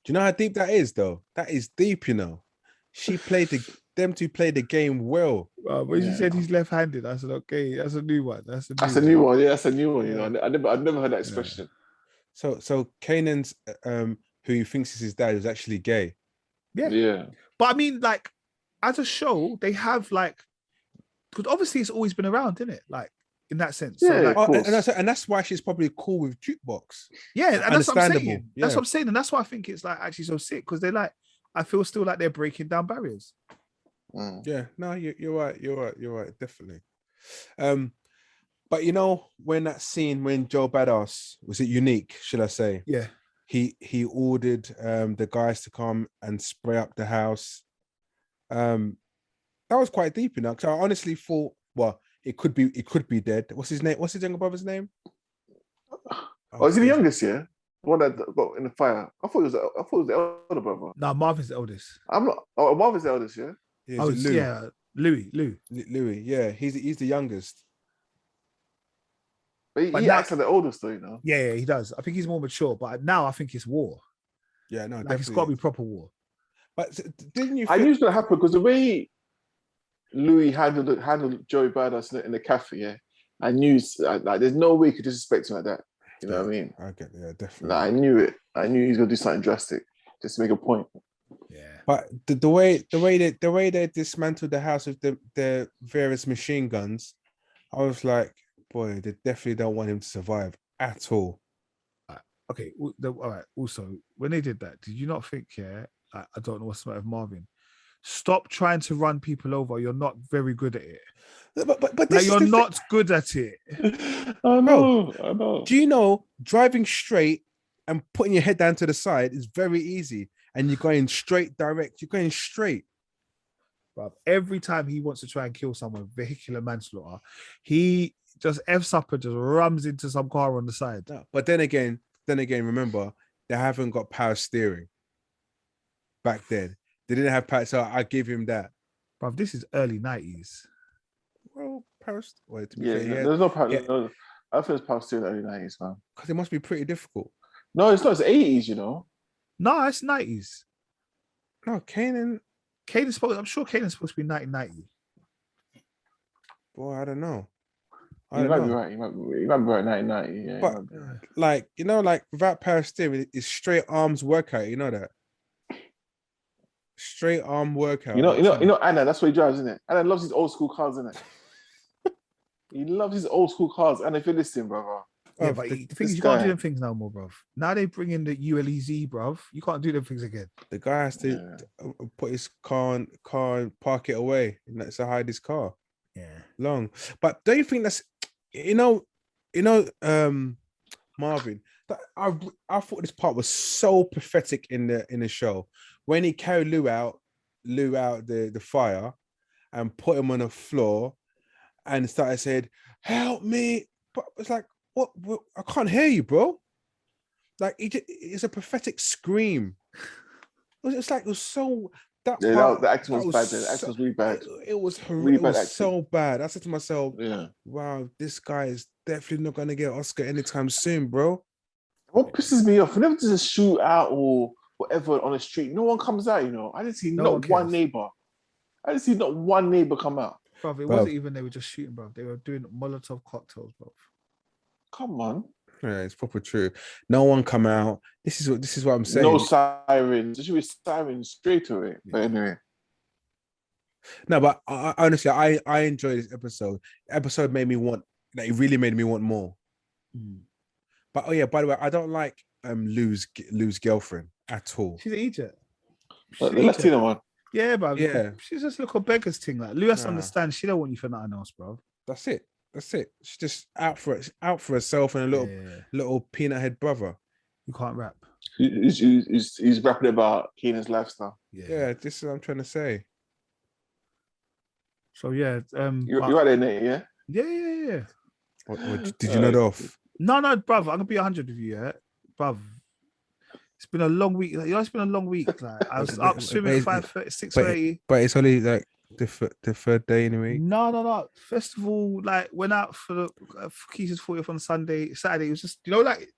you know how deep that is, though? That is deep, you know. Them two played the game well. When she said he's left-handed, I said, okay, that's a new one. That's a new one. Yeah, that's a new one. You know, I've never heard that expression. Yeah. So Kanan's who he thinks is his dad is actually gay. Yeah. But I mean, like, as a show, they have like, because obviously it's always been around, isn't it? Like, in that sense. Yeah, so, like, and that's why she's probably cool with Jukebox. Yeah, and that's what I'm saying. Yeah. That's what I'm saying, and that's why I think it's like actually so sick, because they're like, I feel still like they're breaking down barriers. Yeah, no, you're right, definitely. But you know, when that scene when Joe Badass, was it unique, should I say? Yeah. He ordered the guys to come and spray up the house. That was quite deep, you know, because I honestly thought, well, it could be dead. What's his name? What's his younger brother's name? Is he the youngest? Yeah, the one that got in the fire. I thought it was the elder brother. No, Marvin's the eldest. I'm not. Oh, Marvin's the eldest. Yeah. Louis. Yeah, he's the youngest. But he acts like the oldest, though, you know. Yeah, he does. I think he's more mature, but now I think it's war. Yeah, no, like, it's got to be proper war. But didn't you? I knew it was gonna happen because the way Louis handled Joey Badass in the cafe, yeah, I knew like there's no way he could disrespect him like that. You know what I mean? I get, yeah, definitely. Like, I knew it. I knew he was gonna do something drastic just to make a point. Yeah. But the way they dismantled the house with the various machine guns, I was like, boy, they definitely don't want him to survive at all. Okay, all right. Also, when they did that, did you not think, I don't know what's the matter with Marvin? Stop trying to run people over. You're not very good at it. But like, you're not good at it. I know. Do you know driving straight and putting your head down to the side is very easy, and you're going straight direct. You're going straight. Bruv, every time he wants to try and kill someone, vehicular manslaughter, he just F's up and just rams into some car on the side. No, but then again, remember, they haven't got power steering. Back then, they didn't have power, so I give him that. Bruv, this is early 90s. Well, Paris. Wait, to be Yeah, fair, there's no power. yeah. No, I think it's past still early 90s, man. Because it must be pretty difficult. No, it's not. It's 80s, you know. No, it's 90s. No, Kanan. I'm sure Kanan's supposed to be 1990. Boy, I don't know. You might be right. You might be right. 1990. Yeah, But like like without Paris Steam, it's straight arms workout. You know that. Straight arm workout. You know, Anna. That's what he drives, isn't it? Anna loves his old school cars, isn't it? He loves his old school cars. And if you're listening, brother. Yeah, but the thing is, you can't do them things no more, bruv. Now they bring in the ULEZ, bruv. You can't do them things again. The guy has to put his car and park it away, and that's to hide his car. Yeah, long. But don't you think that's Marvin? That I thought this part was so pathetic in the show when he carried Lou out the fire and put him on the floor and started saying, "Help me!" But it's like, what? I can't hear you, bro. Like it's a pathetic scream. It was so. The acting was bad. The acting was really bad. It was horrible. Really it was acting. so bad. I said to myself, "Yeah, wow, this guy is definitely not going to get an Oscar anytime soon, bro." What pisses me off? Whenever there's a shootout or whatever on the street, no one comes out. You know, I didn't see not one neighbor. I didn't see not one neighbor come out. Bro, it wasn't even they were just shooting, bro. They were doing Molotov cocktails, bro. Come on. Yeah, it's proper true. No one come out. This is what I'm saying. No sirens. There should be sirens straight away. But anyway. No, but I honestly, I enjoyed this episode. The episode made me want. Like, it really made me want more. But by the way, I don't like Lou's girlfriend at all. She's an idiot. The Latina one. Yeah, bro. Yeah. She's just a little beggar's thing. Like Lou has to understand she don't want you for nothing else, bro. That's it. She's just out for herself and a little peanut head brother. You can't rap. He's rapping about Kenan's lifestyle. Yeah, this is what I'm trying to say. So yeah, you're right there, Nate, yeah? Yeah. What, did you nod off? No, bruv. I'm gonna be 100 with you, yeah, bruv. It's been a long week. It's been a long week. Like, I was up swimming 5:30, 6:30. But it's only like the third day in the week. No. Festival, like, went out for the Keisha's 40th on Saturday. It was just, like,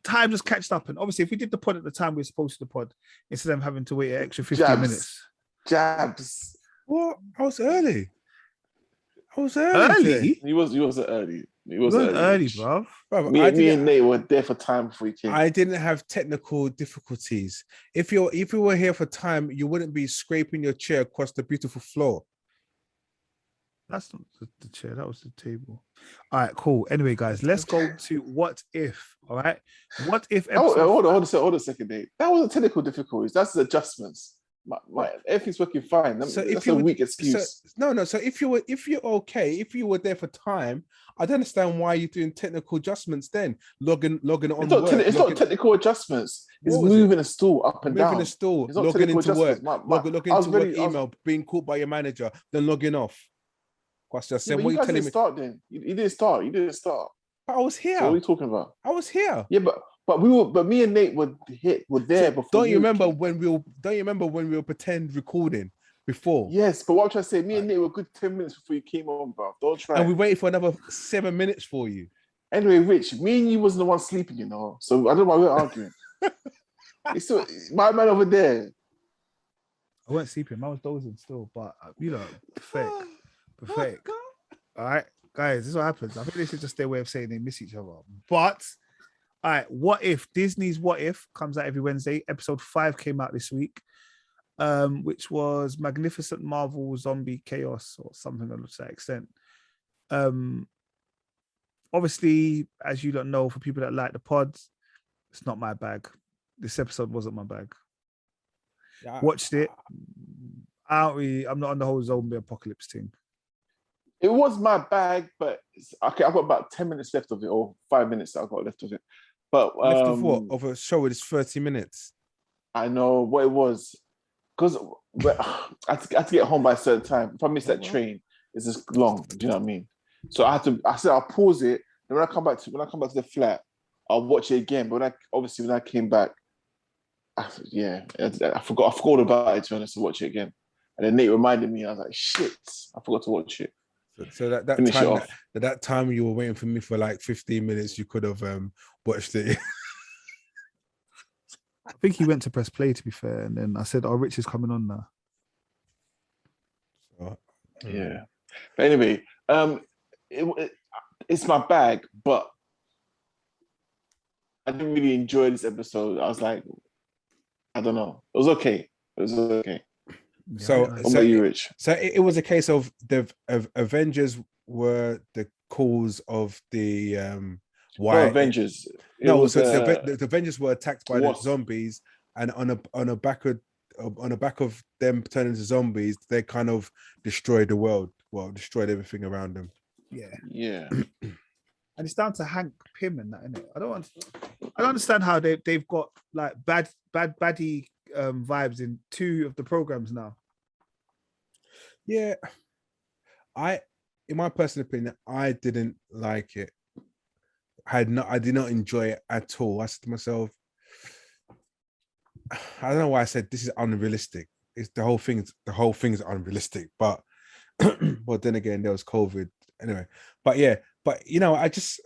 time just catched up. And obviously, if we did the pod at the time we were supposed to the pod, instead of having to wait an extra 15 minutes. Jabs. What? I was early. Early? He was early. He was early, bro. Me and Nate were there for time before he came. I didn't have technical difficulties. If you were here for time, you wouldn't be scraping your chair across the beautiful floor. That's not the chair. That was the table. All right, cool. Anyway, guys, let's go to What If. All right. What if? Hold on a second, Nate. That wasn't technical difficulties. That's adjustments. Everything's working fine. So that's a weak excuse. So if you're okay, if you were there for time, I don't understand why you're doing technical adjustments then. Logging on work. It's not technical adjustments. It's moving a stool up and down. Moving a stool, logging into work, logging into work email, being caught by your manager, then logging off. What you telling me? Start then. You didn't start. But I was here. So what are you talking about? I was here. Yeah, but me and Nate were there before. Don't you remember when we were pretend recording before? Yes, but what I'm trying to say, me and Nate were good 10 minutes before you came on, bro. Don't try. And we waited for another 7 minutes for you. Anyway, Rich, me and you wasn't the one sleeping, So I don't know why we're arguing. It's still, my man over there. I wasn't sleeping. I was dozing still, but pathetic. All right, guys, this is what happens. I think this is just their way of saying they miss each other. But all right, What If? Disney's What If comes out every Wednesday. Episode 5 came out this week, which was Magnificent Marvel Zombie Chaos or something of that extent. Obviously, as you don't know, for people that like the pods, it's not my bag. This episode wasn't my bag. Watched it. I'm not on the whole zombie apocalypse thing. It was my bag, but okay, I've got about 10 minutes left of it, or 5 minutes that I've got left of it. But left of what? Of a show with 30 minutes. I know what it was. Because I had to get home by a certain time. If I miss that train, it's just long. Do you know what I mean? So I said I'll pause it. And when I come back to the flat, I'll watch it again. But when I came back, I forgot about it, to be honest, to watch it again. And then Nate reminded me, I was like, shit, I forgot to watch it. So that Finish it time off. that time you were waiting for me for like 15 minutes, you could have watched it. I think he went to press play, to be fair, and then I said, "Oh, Rich is coming on now." So, Yeah. But anyway, it's my bag, but I didn't really enjoy this episode. I was like, I don't know. It was okay. It was okay. So, Yeah, What about you, Rich? So it was a case of Avengers were the cause of the why No, Avengers. It no, was so the Avengers were attacked by the Wasp. zombies, and on a back of them turning to zombies, they kind of destroyed the world. Well, destroyed everything around them. yeah. Yeah. And it's down to Hank Pym and that, isn't it? I don't understand how they've got like baddie vibes in 2 of the programs now. Yeah, in my personal opinion, I didn't like it. I did not enjoy it at all. I said to myself, I don't know why I said this is unrealistic. It's the whole thing's unrealistic. But well, then again, there was COVID anyway. But yeah, I just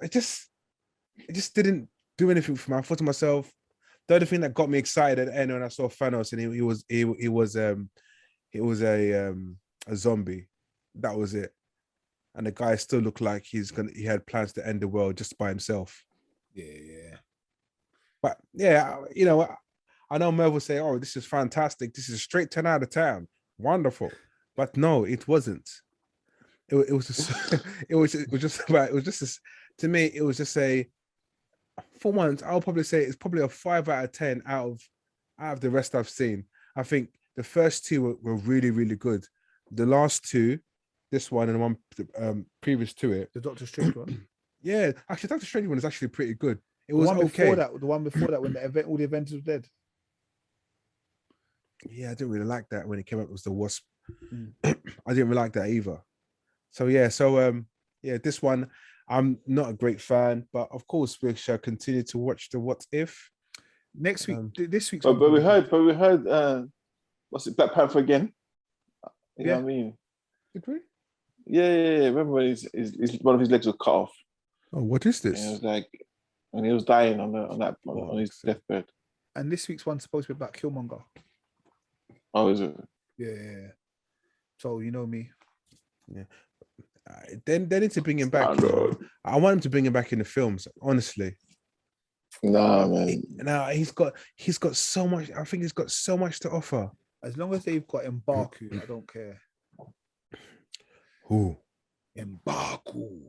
didn't do anything for me. I thought to myself, the other thing that got me excited at the end when I saw Thanos and he was a zombie. That was it. And the guy still looked like he had plans to end the world just by himself. Yeah. But yeah, I know Merv will say, "Oh, this is fantastic. This is a straight 10 out of 10. Wonderful." But no, it wasn't. It was just to me, it was just for once, I'll probably say it's probably a 5 out of 10 out of the rest I've seen. I think the first 2 were really, really good. The last 2, this one and the one previous to it, The Doctor Strange one. yeah, actually, Doctor Strange one is actually pretty good. It The was one okay. the one before that, when all the Avengers were dead. Yeah, I didn't really like that when it came up. It was the Wasp. Mm. I didn't really like that either. So yeah, this one I'm not a great fan, but of course we shall continue to watch the What If Next week, this week's But we heard, what's it, Black Panther again? You know what I mean? Did we? Yeah. Remember when his one of his legs was cut off? Oh, what is this? And it was like when he was dying on his deathbed. And this week's one's supposed to be about Killmonger. Oh, is it? Yeah. So you know me. Yeah. Then they need to bring him back. Oh, I want him to bring him back in the films, honestly. Nah, man. Now he's got so much. I think he's got so much to offer. As long as they've got M'Baku, I don't care. Who? M'Baku.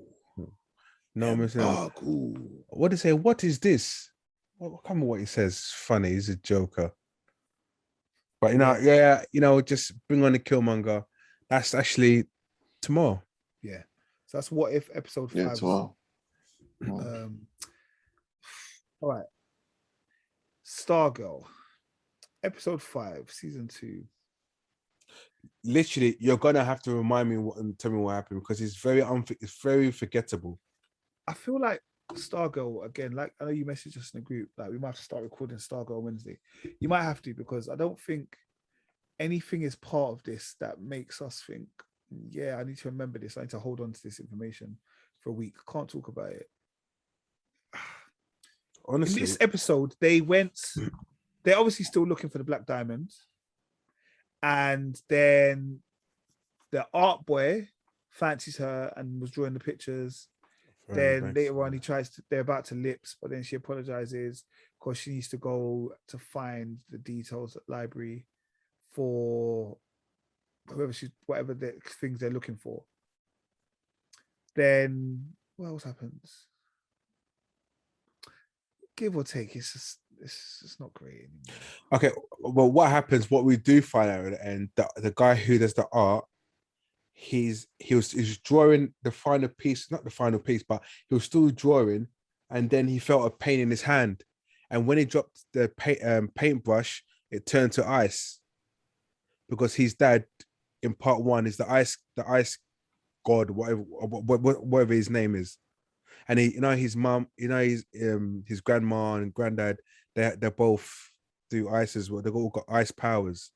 No, M'Baku. What do they say? What is this? Well, come on, what he says. It's funny. He's a joker. But just bring on the Killmonger. That's actually tomorrow. Yeah. So that's What If episode 5. Yeah, tomorrow. All right. Stargirl, episode 5, season 2. Literally, you're gonna have to remind me and tell me what happened because it's very forgettable. I feel like Stargirl again. Like I know you messaged us in the group. Like we might have to start recording Stargirl Wednesday. You might have to because I don't think anything is part of this that makes us think. Yeah, I need to remember this. I need to hold on to this information for a week. Can't talk about it. Honestly, in this episode, they're obviously still looking for the Black Diamond. And then the art boy fancies her and was drawing the pictures. Then later on, they're about to lips, but then she apologizes because she needs to go to find the details at library for whatever the things they're looking for. Then what else happens? Give or take, it's just not great anymore. Okay, well, what happens? What we do find out at the end, the guy who does the art, he's drawing the final piece, not the final piece, but he was still drawing, and then he felt a pain in his hand, and when he dropped the paintbrush, it turned to ice, because his dad in part 1 is the ice god, whatever his name is. And his mom, his grandma and granddad, they both do ice as well. They've all got ice powers.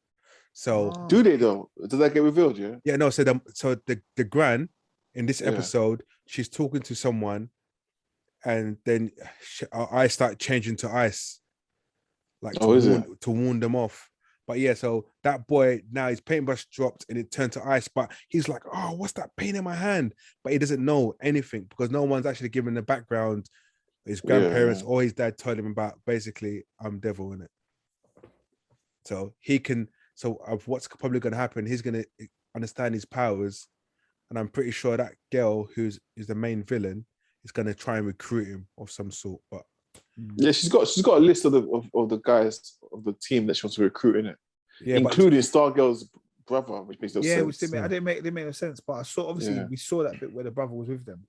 So do they though? Does that get revealed? Yeah. Yeah, no. So the gran in this episode, she's talking to someone, and then our eyes start changing to ice, like to warn them off. But yeah, so that boy now his paintbrush dropped and it turned to ice. But he's like, "Oh, what's that pain in my hand?" But he doesn't know anything because no one's actually given the background. His grandparents or his dad told him about basically, I'm devil in it. So he can. So of what's probably going to happen, he's going to understand his powers, and I'm pretty sure that girl who's the main villain is going to try and recruit him of some sort. But yeah, she's got a list of the guys of the team that she wants to recruit in it, including Stargirl's brother, which makes no sense. Which didn't make no sense. But I saw we saw that bit where the brother was with them.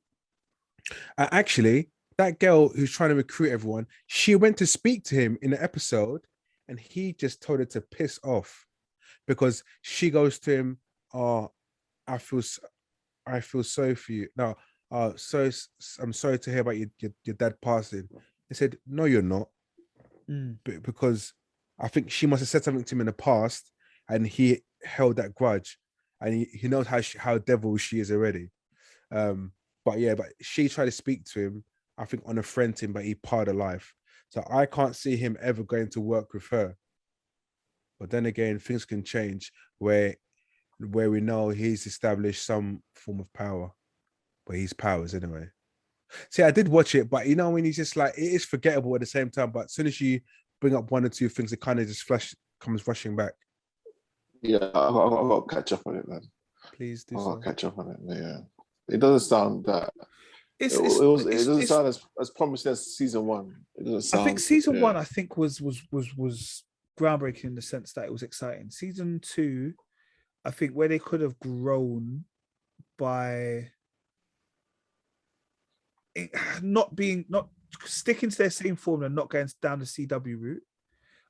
Actually, that girl who's trying to recruit everyone, she went to speak to him in the episode, and he just told her to piss off because she goes to him, "Oh, I feel sorry for you. No, so I'm sorry to hear about your dad passing." He said, "No, you're not," because I think she must have said something to him in the past, and he held that grudge, and he knows how devil she is already. But she tried to speak to him, I think, on a friend team, but he parred her life. So I can't see him ever going to work with her. But then again, things can change where we know he's established some form of power, but he's powers anyway. See, I did watch it, but when he's just like, it is forgettable at the same time. But as soon as you bring up one or two things, it kind of just comes rushing back. Yeah, I'll catch up on it, man. Please do. I'll catch up on it. Yeah, it doesn't sound that. It doesn't sound as promising as season one. It doesn't sound. I think season one, was groundbreaking in the sense that it was exciting. Season two, I think where they could have grown by not sticking to their same formula, not going down the CW route.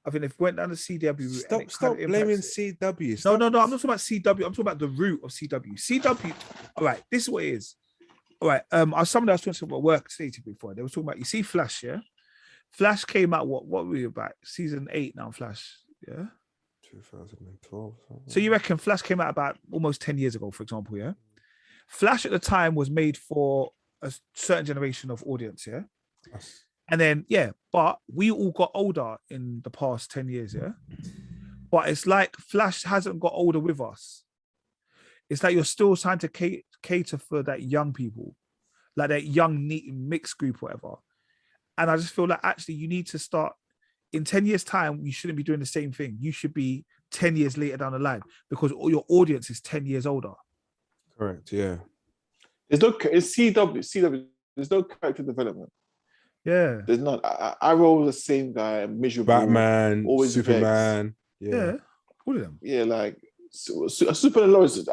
I think if we went down the CW route, stop blaming CW. No, I'm not talking about CW. I'm talking about the route of CW. CW. All right, this is what it is. All right. Somebody else talking about work stated before. They were talking about, you see Flash, yeah? Flash came out, what were we about? Season 8 now, Flash, yeah? 2012. So you reckon Flash came out about almost 10 years ago, for example, yeah? Flash at the time was made for a certain generation of audience, yeah? Yes. And then, but we all got older in the past 10 years, yeah? But it's like Flash hasn't got older with us. It's like you're still trying to cater for that young people, like that young mixed group, whatever. And I just feel like actually you need to start in 10 years' time. You shouldn't be doing the same thing. You should be 10 years later down the line because all your audience is 10 years older. Correct. Yeah. It's CW. There's no character development. Yeah. There's not. I roll the same guy, miserable. Batman, always Superman. Yeah. All of them. Yeah, like Superman Lois.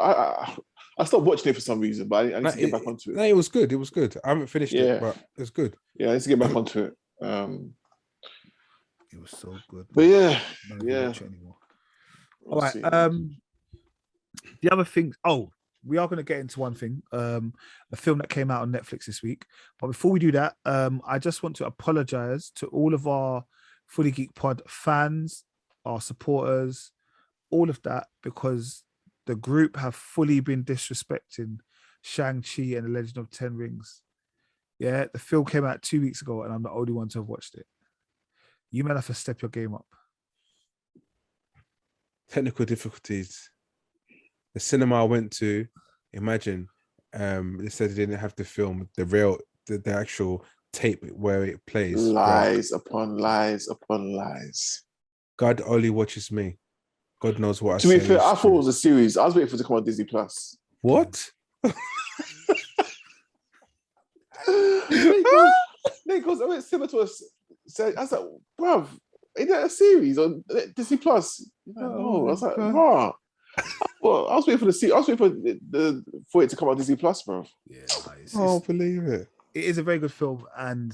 I stopped watching it for some reason, but I need to get back onto it. No, it was good. It was good. I haven't finished it, but it was good. Yeah, I need to get back onto it. It was so good. But yeah. All right. The other thing. Oh, we are going to get into one thing. A film that came out on Netflix this week. But before we do that, I just want to apologize to all of our Fully Geek Pod fans, our supporters, all of that, because the group have fully been disrespecting Shang-Chi and the Legend of 10 Rings. Yeah, the film came out 2 weeks ago and I'm the only one to have watched it. You might have to step your game up. Technical difficulties. The cinema I went to, imagine, they said they didn't have to film the actual tape where it plays. Lies upon lies upon lies. God only watches me. God knows what I say. To be fair, I thought it was a series. I was waiting for it to come on DisneyPlus. What? Because I went similar to us. So I was like, bruv, is that a series on DisneyPlus? No. I was like, bruh. Well, I was waiting for the series. I was waiting for it to come on DisneyPlus, bro. Yeah, I don't believe it. It is a very good film, and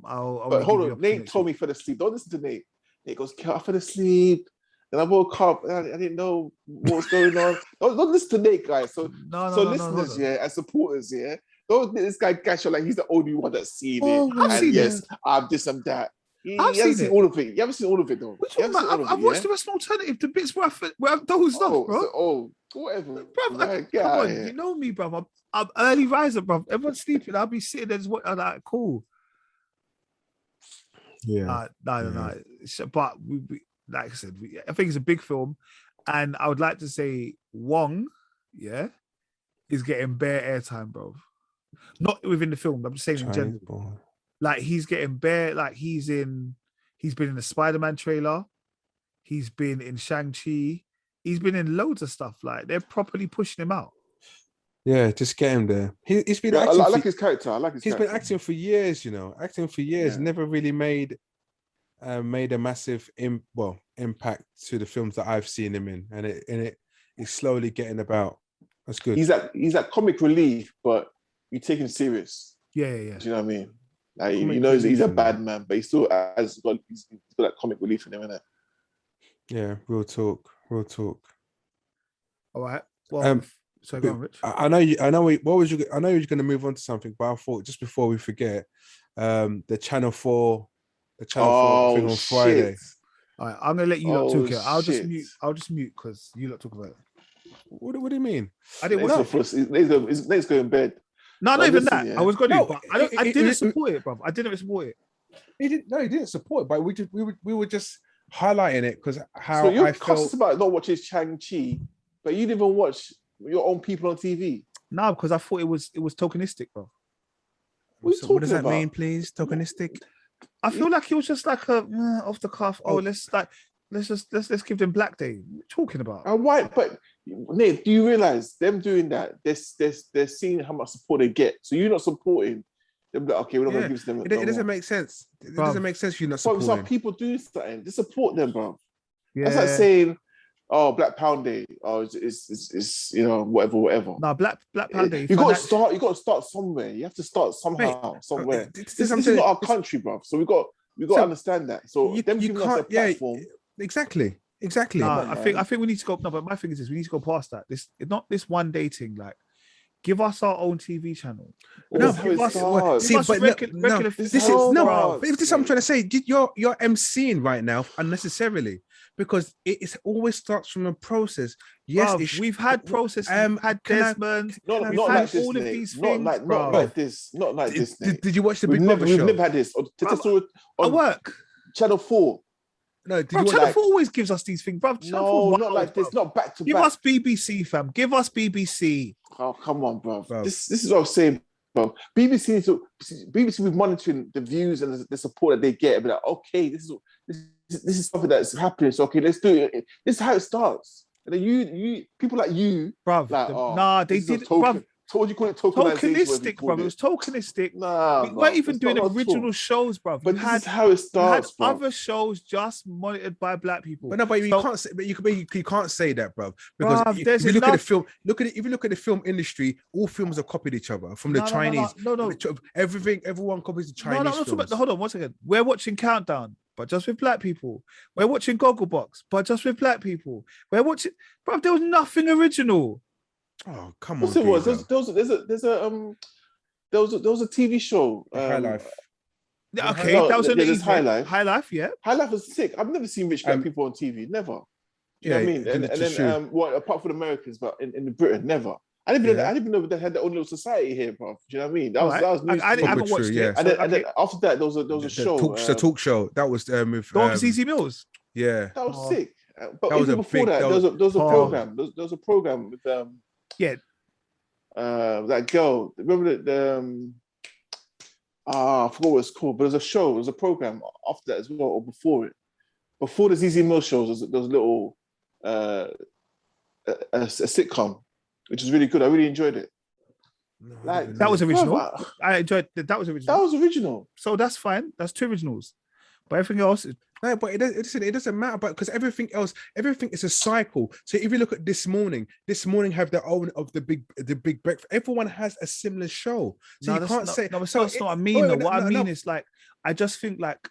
but hold on, Nate told me for the sleep. Don't listen to Nate. Nate goes, I fell asleep. Then I woke up and I didn't know what was going on. Don't listen to Nate, guys. So listeners, and supporters, don't let this guy gash you like he's the only one that's seen it. And yes, I've this and that. You I've haven't seen seen it. all of it. You haven't seen all of it, though. Which You one, haven't man? seen all of I've it, watched yeah? the rest alternative, the bits where I've dozed off, bro. Whatever. Bro, Like, come on, yeah. you know me, bro. I'm early riser, bro. Everyone's sleeping. I'll be sitting there just watching. I'm like, cool. Yeah. No. But like I said, I think it's a big film, and I would like to say Wong, yeah, is getting bare airtime, bro. Not within the film. I'm just saying in Chinese general. boy. Like he's getting bare. Like he's been in the Spider-Man trailer. He's been in Shang-Chi. He's been in loads of stuff. Like they're properly pushing him out. Yeah, just get him there. He's been Yeah, acting. I like his character. I like his He's character. been acting for years, you know. Acting for years. Yeah. Never really made a massive impact to the films that I've seen him in, and it is slowly getting about. That's good. He's that comic relief, but you take him serious. Yeah. Do you know what I mean? Like Comic you know he's a relief, bad man, but he still has got that comic relief in him, innit? Yeah, real talk. All right. Well, so go on, Rich. I know you. I know you were going to move on to something, but I thought just before we forget, the Channel 4 thing on Friday. All right, I'm gonna let you lot talk it. I'll just shit. mute. I'll just mute because you lot talk about it. What do you mean? I didn't watch it. Let's go in bed. No, not even listen, that. yeah. I was going to, No, but I didn't support it, bro. I didn't support it. He didn't support it, but we were just highlighting it because how So you're I felt. cussed about not watching Shang-Chi, but you didn't even watch your own people on TV. No, because I thought it was tokenistic, bro. So what does that mean, please? Tokenistic. I feel like it was just like a off the cuff. Oh, let's give them Black Day. What are you talking about? And why? But Nate, do you realize them doing that? They're seeing how much support they get. So you're not supporting. They're like, okay, we're not going to give them. It doesn't make sense. It doesn't make sense. You're not supporting. Some people do something. Just support them, bro. Yeah. That's like saying, "Oh, Black Pound Day. Oh, it's you know whatever." No, Black Pound Day. You got to start somewhere. You have to start somehow, somewhere. This is not our country, bro. So we got to understand that. So them giving us a platform. Exactly. No, I think we need to go. No, but my thing is this: we need to go past that. This is not this one day thing. Like, give us our own TV channel. No, give us regular. This is no. But if this is what I'm trying to say, you're MCing right now unnecessarily because it always starts from a process. Yes, we've had process. We've had Desmond. Not like this, all of these things. Not like this. Not like this. Did you watch the Big Brother show? We've never had this. I work. Channel 4. No, Channel 4 always gives us these things, bro. No, not like this. Not back to back. Give us BBC, fam. Give us BBC. Oh, come on, bro. This is what I'm saying, bro. BBC will be monitoring the views and the support that they get. And be like, okay, this is something that's happening. So okay, let's do it. This is how it starts. And then you people like you, bro. Like, they did, bro. So what do you call it? Tokenistic, bro. It was tokenistic. Nah, we weren't even doing original shows, bro. But this is how it starts, bro. Other shows just monitored by Black people. But no, but you can't say. But you can't say that, bro. Because if you look at the film, if you look at the film industry, all films have copied each other from the Chinese. No. Everyone copies the Chinese. Hold on, one second. We're watching Countdown, but just with Black people. We're watching Gogglebox, but just with Black people. We're watching, bro. There was nothing original. Oh, come on. There was a TV show. High Life. Okay, that was an High Life. High Life, yeah. High Life was sick. I've never seen rich Black people on TV. Never. You know what I mean? And then apart from the Americans, but in Britain, never. I didn't even know they had their own little society here, bro. Do you know what I mean? That was news. I haven't watched it. And then after that, there was a show. The talk show. That was with ZZ Mills. Yeah. That was sick. But even before that, there was a program. There was a program with that girl. Remember the I forgot what it's called, but there's a show. There was a program after that as well, or before it. Before the ZZ Mills shows, there was a little a sitcom, which was really good. I really enjoyed it. That was original. I enjoyed that. That was original. That was original. So that's fine. That's 2 originals. But everything else is. No, but it doesn't matter. But because everything is a cycle. So if you look at this morning have their own of the big breakfast. Everyone has a similar show. So you can't say. No, that's not what I mean. What I mean is like, I just think like,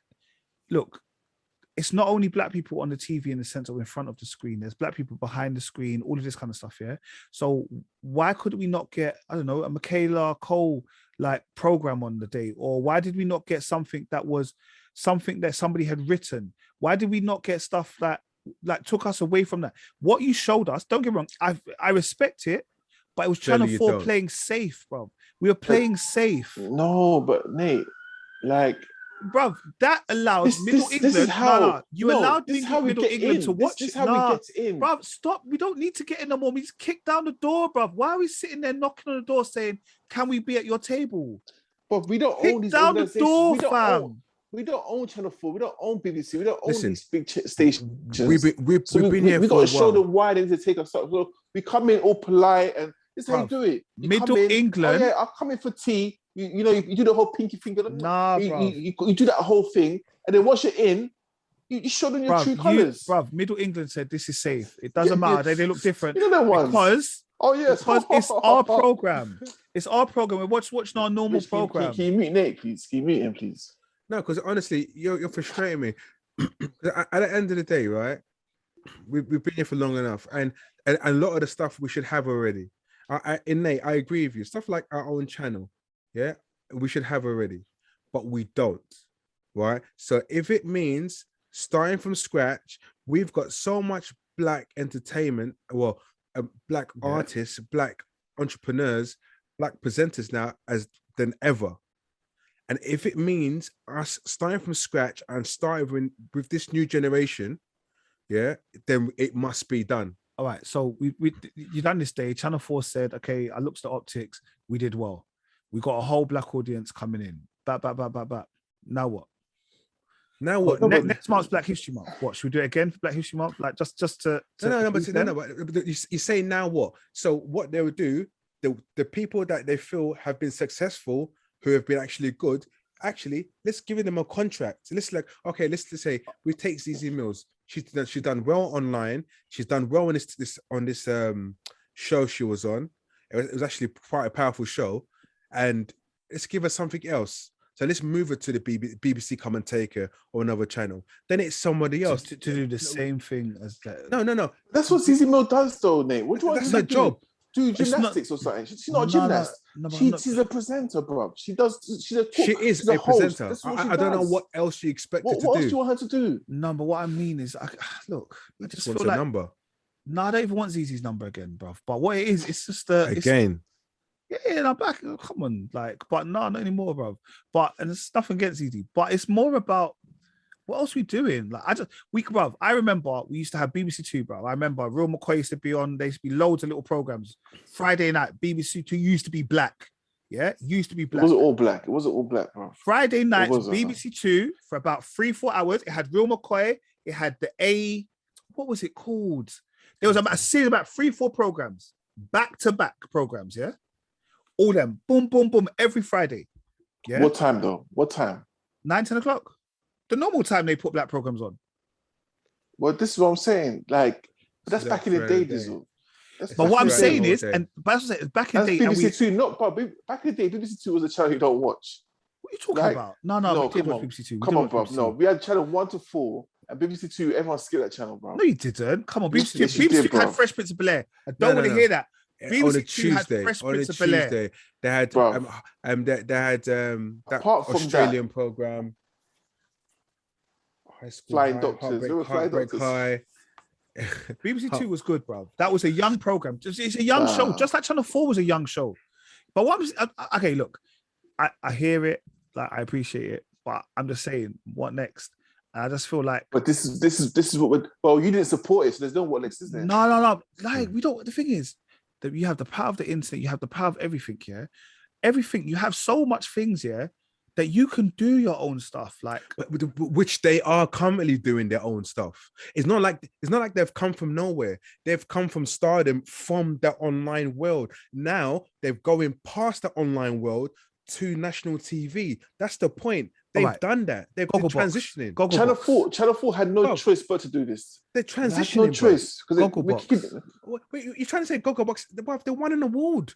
look, it's not only Black people on the TV in the sense of in front of the screen. There's Black people behind the screen. All of this kind of stuff. Yeah. So why could we not get, I don't know, a Michaela Cole like program on the day, or why did we not get something that was something that somebody had written? Why did we not get stuff that like took us away from that? What you showed us, don't get me wrong, I respect it, but it was Channel 4 playing safe, bro. We were playing safe. No, but Nate, like, bro, that allows Middle England. This is how you allowed Middle England to watch this it. This is how we get in, bro. Stop. We don't need to get in no more. We just kick down the door, bro. Why are we sitting there knocking on the door saying, "Can we be at your table?" But we don't kick own these down the door, fam. We don't own Channel 4. We don't own BBC. We don't own these big stations. We've been here. We got to show them why they need to take us up. So we come in all polite, and this is how you do it. Middle England. Oh yeah, I'll come in for tea. You do the whole pinky finger. Nah, bro. You do that whole thing, and then once you're in, you show them your true colours. Bro, Middle England said this is safe. It doesn't matter. They look different. You know that one. Because it's our program. It's our program. We're watching our normal program. Can you mute Nate, please? Can you mute him, please? No, because honestly, you're frustrating me. At the end of the day, right? We've been here for long enough, and a lot of the stuff we should have already. Nate, I agree with you. Stuff like our own channel, yeah, we should have already, but we don't, right? So if it means starting from scratch, we've got so much black entertainment, black artists, black entrepreneurs, black presenters now than ever. And if it means us starting from scratch and starting with this new generation, yeah, then it must be done. All right. So you done this day. Channel 4 said, okay, I looked at optics. We did well. We got a whole black audience coming in. Back. Now what? Now what? Next month's Black History Month. What should we do it again for Black History Month? Like just to but you say now what? So what they would do, the people that they feel have been successful, who have been actually good, let's give them a contract. So let's let's say we take ZZ Mills. She's done well online. She's done well on this show she was on. It was actually quite a powerful show, and let's give her something else. So let's move her to the BBC Come and Take Her or another channel. Then it's somebody else to do the same thing as that. No. That's what ZZ Mills does, though, Nate. What do you want? That's her job. Do gymnastics or something. She's not a gymnast. She's a presenter, bro. She's a cook. She is a presenter. I don't know what else you expect her to do. What else do you want her to do? No, but what I mean is, I just want feel like number. No, I don't even want ZZ's number again, bro. But what it is, it's just again. Yeah, I'm back. Come on, but no, not anymore, bro. But and there's nothing against ZZ, but it's more about what else we doing. I remember we used to have BBC Two, bro. I remember Real McCoy used to be on. There used to be loads of little programs. Friday night, BBC Two used to be black. Yeah, used to be black. It wasn't all black, bro. Friday night, BBC Two for about 3-4 hours. It had Real McCoy. It had what was it called? There was a series about 3-4 programs, back-to-back programs. Yeah, all them, boom, boom, boom, every Friday. Yeah. What time though? What time? 9-10 o'clock. The normal time they put black programs on. Well, this is what I'm saying. Like, that's back in the day, Dizzle. But what I'm saying is, back in the day, BBC Two, back in the day, BBC Two was a channel you don't watch. What are you talking about? No, come on, BBC Two. Come on, bro. No, we had channel 1 to 4, and BBC Two. Everyone skipped that channel, bro. No, you didn't. Come on, BBC Two had Fresh Prince of Bel-Air. I don't want to hear that. BBC Two had Fresh Prince of Bel-Air. They had that Australian program. High School Flying Doctors. Heartbreak High. BBC Two was good, bro. That was a young program. It's a young show, just like Channel 4 was a young show. But okay, look, I hear it, like I appreciate it, but I'm just saying, what next? I just feel like. But this is what. Well, you didn't support it, so there's no what next, is there? No. Like we don't. The thing is that you have the power of the internet, you have the power of everything. Yeah, everything. You have so much things. Yeah. That you can do your own stuff, which they are currently doing their own stuff. It's not like they've come from nowhere. They've come from stardom from the online world. Now they're going past the online world to national TV. That's the point. They've done that. They're transitioning. Channel 4 had no choice but to do this. They're transitioning. They had no choice. Wait, you're trying to say Gogglebox? They won an award.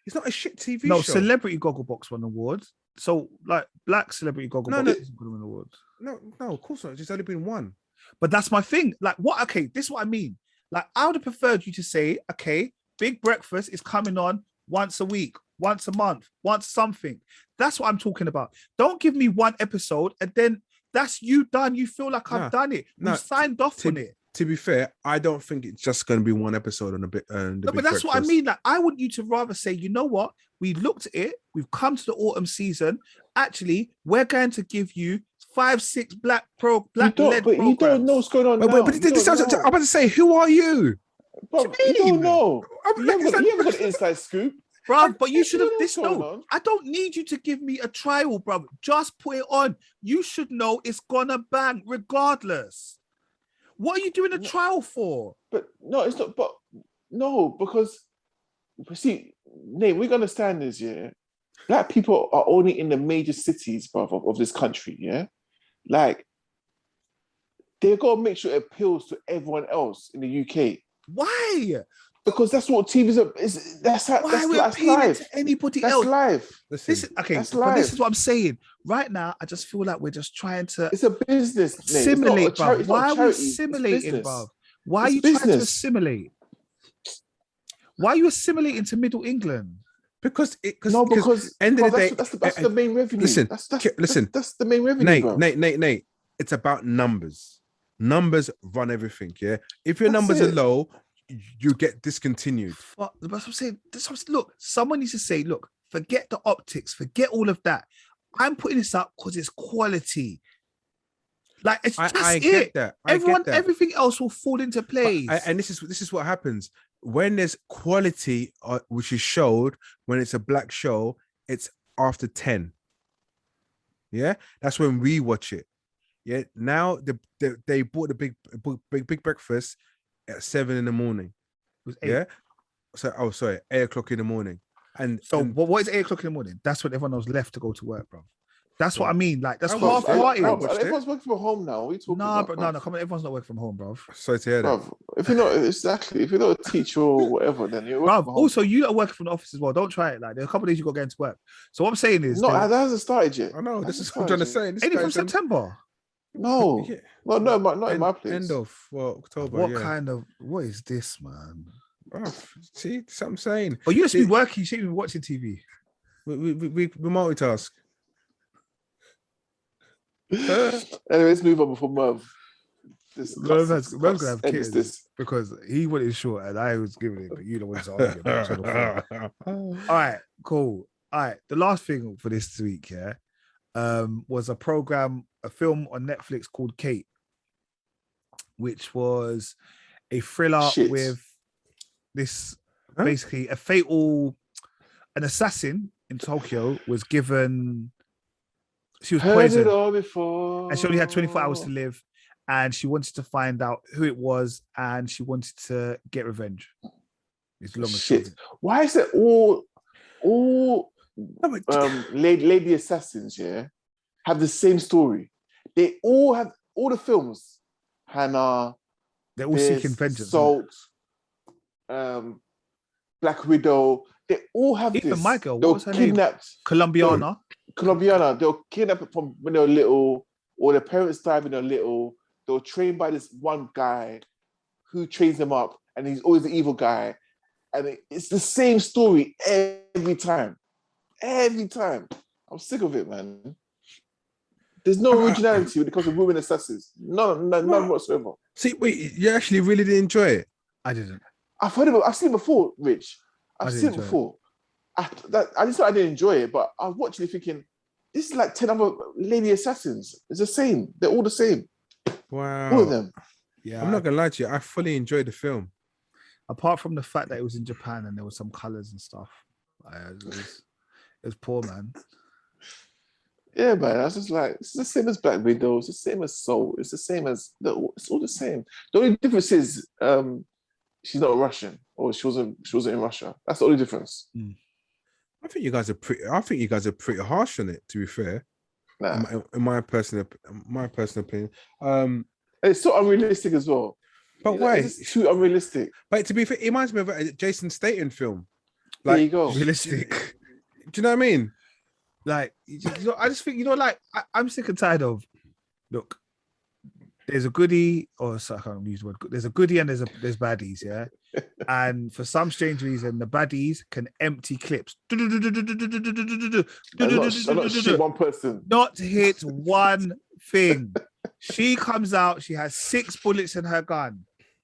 It's not a shit TV show. No, Celebrity Gogglebox won awards. So, like, Black Celebrity Gogglebox isn't going to win awards. No, of course not. It's only been one. But that's my thing. Like, what? Okay, this is what I mean. Like, I would have preferred you to say, okay, Big Breakfast is coming on once a week, once a month, once something. That's what I'm talking about. Don't give me one episode and then That's you done. You feel like I've done it. We signed off on it. To be fair, I don't think it's just going to be one episode on the bit. No, but that's what I mean. Like, I want you to rather say, you know what? We looked at it. We've come to the autumn season. Actually, we're going to give you 5-6 black But you don't know what's going on now. But this, I'm about to say, who are you? Bro, you don't know. You haven't got an inside scoop. Bro, but you should have this. No, I don't need you to give me a trial, bro. Just put it on. You should know it's gonna bang regardless. What are you doing a trial for? But no, it's not. But no, because see, Nate, we understand this. Yeah, black people are only in the major cities, bro, of this country. Yeah, like they gotta make sure it appeals to everyone else in the UK. Why? Because that's what TV's is. That's live. To anybody that's else? Live. Listen, okay, that's live. But this is what I'm saying. Right now, I just feel like we're just trying to. It's a business. Assimilate, bro. Why are we assimilating, bro? Why are you trying to assimilate? Why are you assimilating to Middle England? Because end of the day, that's the main revenue. Listen, that's the main revenue. Nate. It's about numbers. Numbers run everything. Yeah. If your numbers are low, you get discontinued. But that's what I'm saying. Look, someone needs to say, look, forget the optics, forget all of that. I'm putting this up because it's quality. Like it's just I get that. Everything else will fall into place. And this is what happens when there's quality, which is showed when it's a black show. It's after 10. Yeah, that's when we watch it. Yeah, now they bought the big breakfast at 7 a.m. Yeah. So, 8 o'clock in the morning. And what is 8 o'clock in the morning? That's when everyone was left to go to work, bro. That's what I mean. Like, that's half-hearted. Everyone's working from home now. What are you talking about? No, come on. Everyone's not working from home, bro. Sorry to hear that. Bro, if you're not a teacher or whatever, then you're working from home. Also, you are working from the office as well. Don't try it. Like, there's a couple of days you got to get into work. So what I'm saying is... No, that hasn't started yet. I know. This is what I'm trying to say. Ain't it from September? No. Yeah. Well, no, not in my place. End of October. What is this, man? Oh, see, that's what I'm saying. Oh, you just be working. You shouldn't be watching TV. We multitask. Anyway, let's move on before Merv. Merv's gonna have kids because he wanted short and I was giving it, but you don't want to argue. All right, cool. All right, the last thing for this week, was a film on Netflix called Kate, which was a thriller with this basically an assassin in Tokyo was given. She was poisoned, and she only had 24 hours to live, and she wanted to find out who it was, and she wanted to get revenge. It's long as shit. Why is it all lady assassins? Yeah, have the same story. They all have all the films. Hannah. They're all seeking vengeance. Salt. Black Widow. They all have even this. My girl, what was her kidnapped. Name? Colombiana. They were kidnapped from when they were little, or their parents died when they were little. They were trained by this one guy who trains them up, and he's always the evil guy. And it's the same story every time. Every time. I'm sick of it, man. There's no originality when it comes to women assassins. None whatsoever. See, wait, you actually really did enjoy it? I didn't. I've heard of it. I've seen it before, Rich. I've seen it before. I just thought I didn't enjoy it, but I was watching it thinking, this is like 10 other lady assassins. It's the same. They're all the same. Wow. All of them. Yeah. I'm not going to lie to you. I fully enjoyed the film. Apart from the fact that it was in Japan and there were some colors and stuff. It was poor, man. Yeah, man. I was just like, it's the same as Black Widow. It's the same as Soul. It's the same as... It's all the same. The only difference is she's not Russian, or she wasn't in Russia. That's the only difference. I think you guys are pretty harsh on it, to be fair. Nah. In my personal opinion. It's so unrealistic as well. But why? It's too unrealistic. But to be fair, it reminds me of a Jason Statham film. Like, there you go. Realistic. Do you know what I mean? Like, I just think, like, I'm sick and tired of, look, there's a goodie, or sorry, I can't use the word. There's a goodie and there's baddies, yeah. And for some strange reason, the baddies can empty clips. Not shoot one person. Not hit one thing. She comes out, she has 6 bullets in her gun.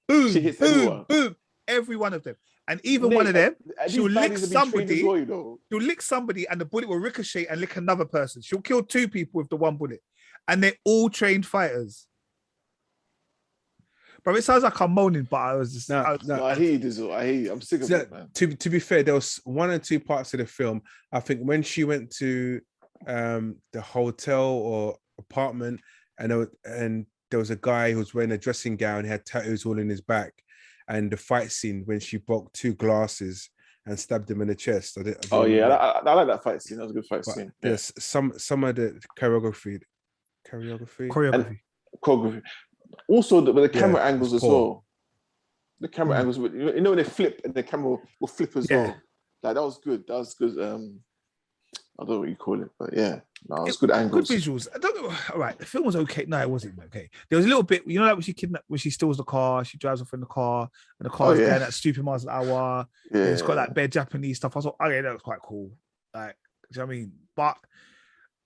Boom, She hits boom, everyone. boom. Every one of them. And even one of them, she'll lick somebody. Well, you know? She'll lick somebody and the bullet will ricochet and lick another person. She'll kill 2 people with the 1 bullet. And they're all trained fighters. But it sounds like I'm moaning, but I was just... No, I hear you, Dizzle. I hear you. I'm sick of it, man. To be fair, there was 1 or 2 parts of the film. I think when she went to the hotel or apartment and there was a guy who was wearing a dressing gown, he had tattoos all in his back. And the fight scene when she broke 2 glasses and stabbed him in the chest. I like that fight scene. That was a good fight scene. Yes, some of the choreography. Also, the camera angles as well. The camera angles, you know, when they flip and the camera will flip as well. Like that was good. That was good. I don't know what you call it, but yeah, no, it was good angles. Good visuals. I don't know. All right, the film was okay. No, it wasn't okay. There was a little bit, you know, like when she steals the car, she drives off in the car, and the car is going at stupid miles an hour. Yeah, it's got that bare Japanese stuff. I thought, okay, that was quite cool. Like, do you know what I mean? But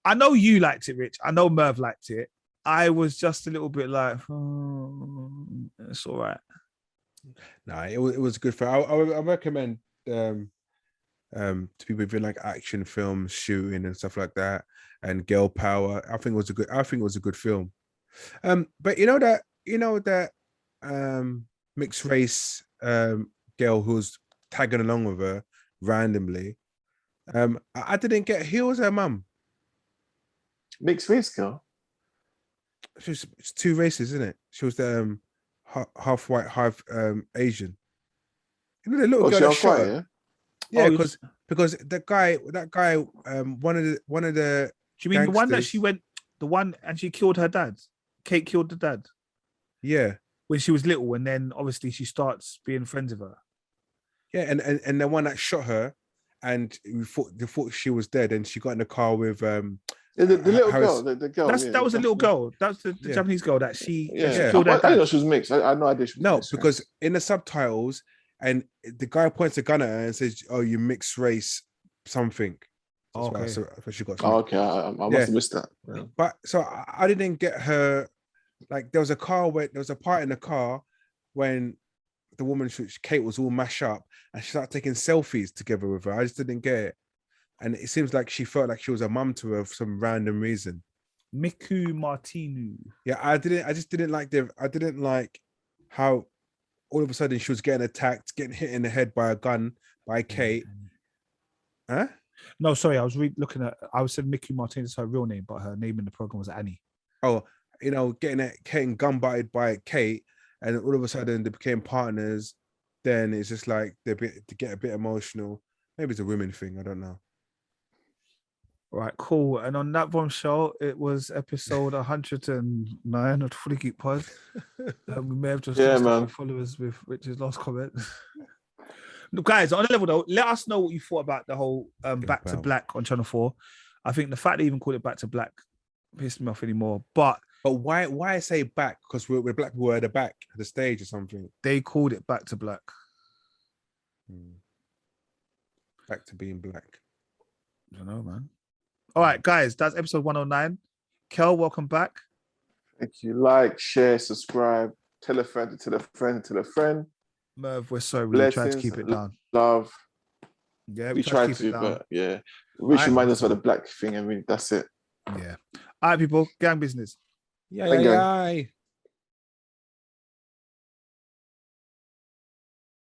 I know you liked it, Rich. I know Merv liked it. I was just a little bit like, it's all right. No, it was a good film. I recommend to people who like action films, shooting and stuff like that, and girl power. I think it was a good film. But you know that mixed race girl who's tagging along with her randomly. I didn't get who was her mum. Mixed race girl. It's 2 races, isn't it? She was the half white, half Asian. You know the little girl that shot her? Yeah, because that guy, one of the. Do you mean the one that she went? The one and she killed her dad. Kate killed the dad. Yeah, when she was little, and then obviously she starts being friends with her. Yeah, and the one that shot her, and they thought she was dead, and she got in the car with the little girl. The girl. That was a little girl. That was the Japanese girl that she killed her dad. I didn't know she was mixed. I had no idea she was mixed. No, because in the subtitles. And the guy points a gun at her and says, "Oh, you mixed race, something." Okay. So she got. Okay, I must have missed that. Yeah. But so I didn't get her. Like there was a part in the car when the woman, Kate, was all mashed up, and she started taking selfies together with her. I just didn't get it, and it seems like she felt like she was a mum to her for some random reason. Miku Martinu. Yeah, I just didn't like how. All of a sudden, she was getting attacked, getting hit in the head by a gun by Kate. Huh? No, sorry, I was looking at. I was saying Mickey Martinez is her real name, but her name in the program was Annie. Oh, getting gun butted by Kate, and all of a sudden they became partners. Then it's just like they get a bit emotional. Maybe it's a women thing. I don't know. Right, cool. And on that bombshell, it was episode 109 of the Fully Geek Pod. We may have just lost followers with Richard's last comment. Guys, on a level though, let us know what you thought about the whole Back to Black on Channel 4. I think the fact they even called it Back to Black pissed me off anymore. But why say back? Because we're black people at the back of the stage or something. They called it Back to Black. Back to being black. I don't know, man. All right, guys, that's episode 109. Kel, welcome back. Thank you. Like, share, subscribe, tell a friend to tell a friend to tell a friend. Merv, we're sorry. We tried to keep it down. Love. Yeah, we tried to, but yeah. Which reminds us of the black thing. I mean, that's it. Yeah. All right, people. Gang business. Yeah.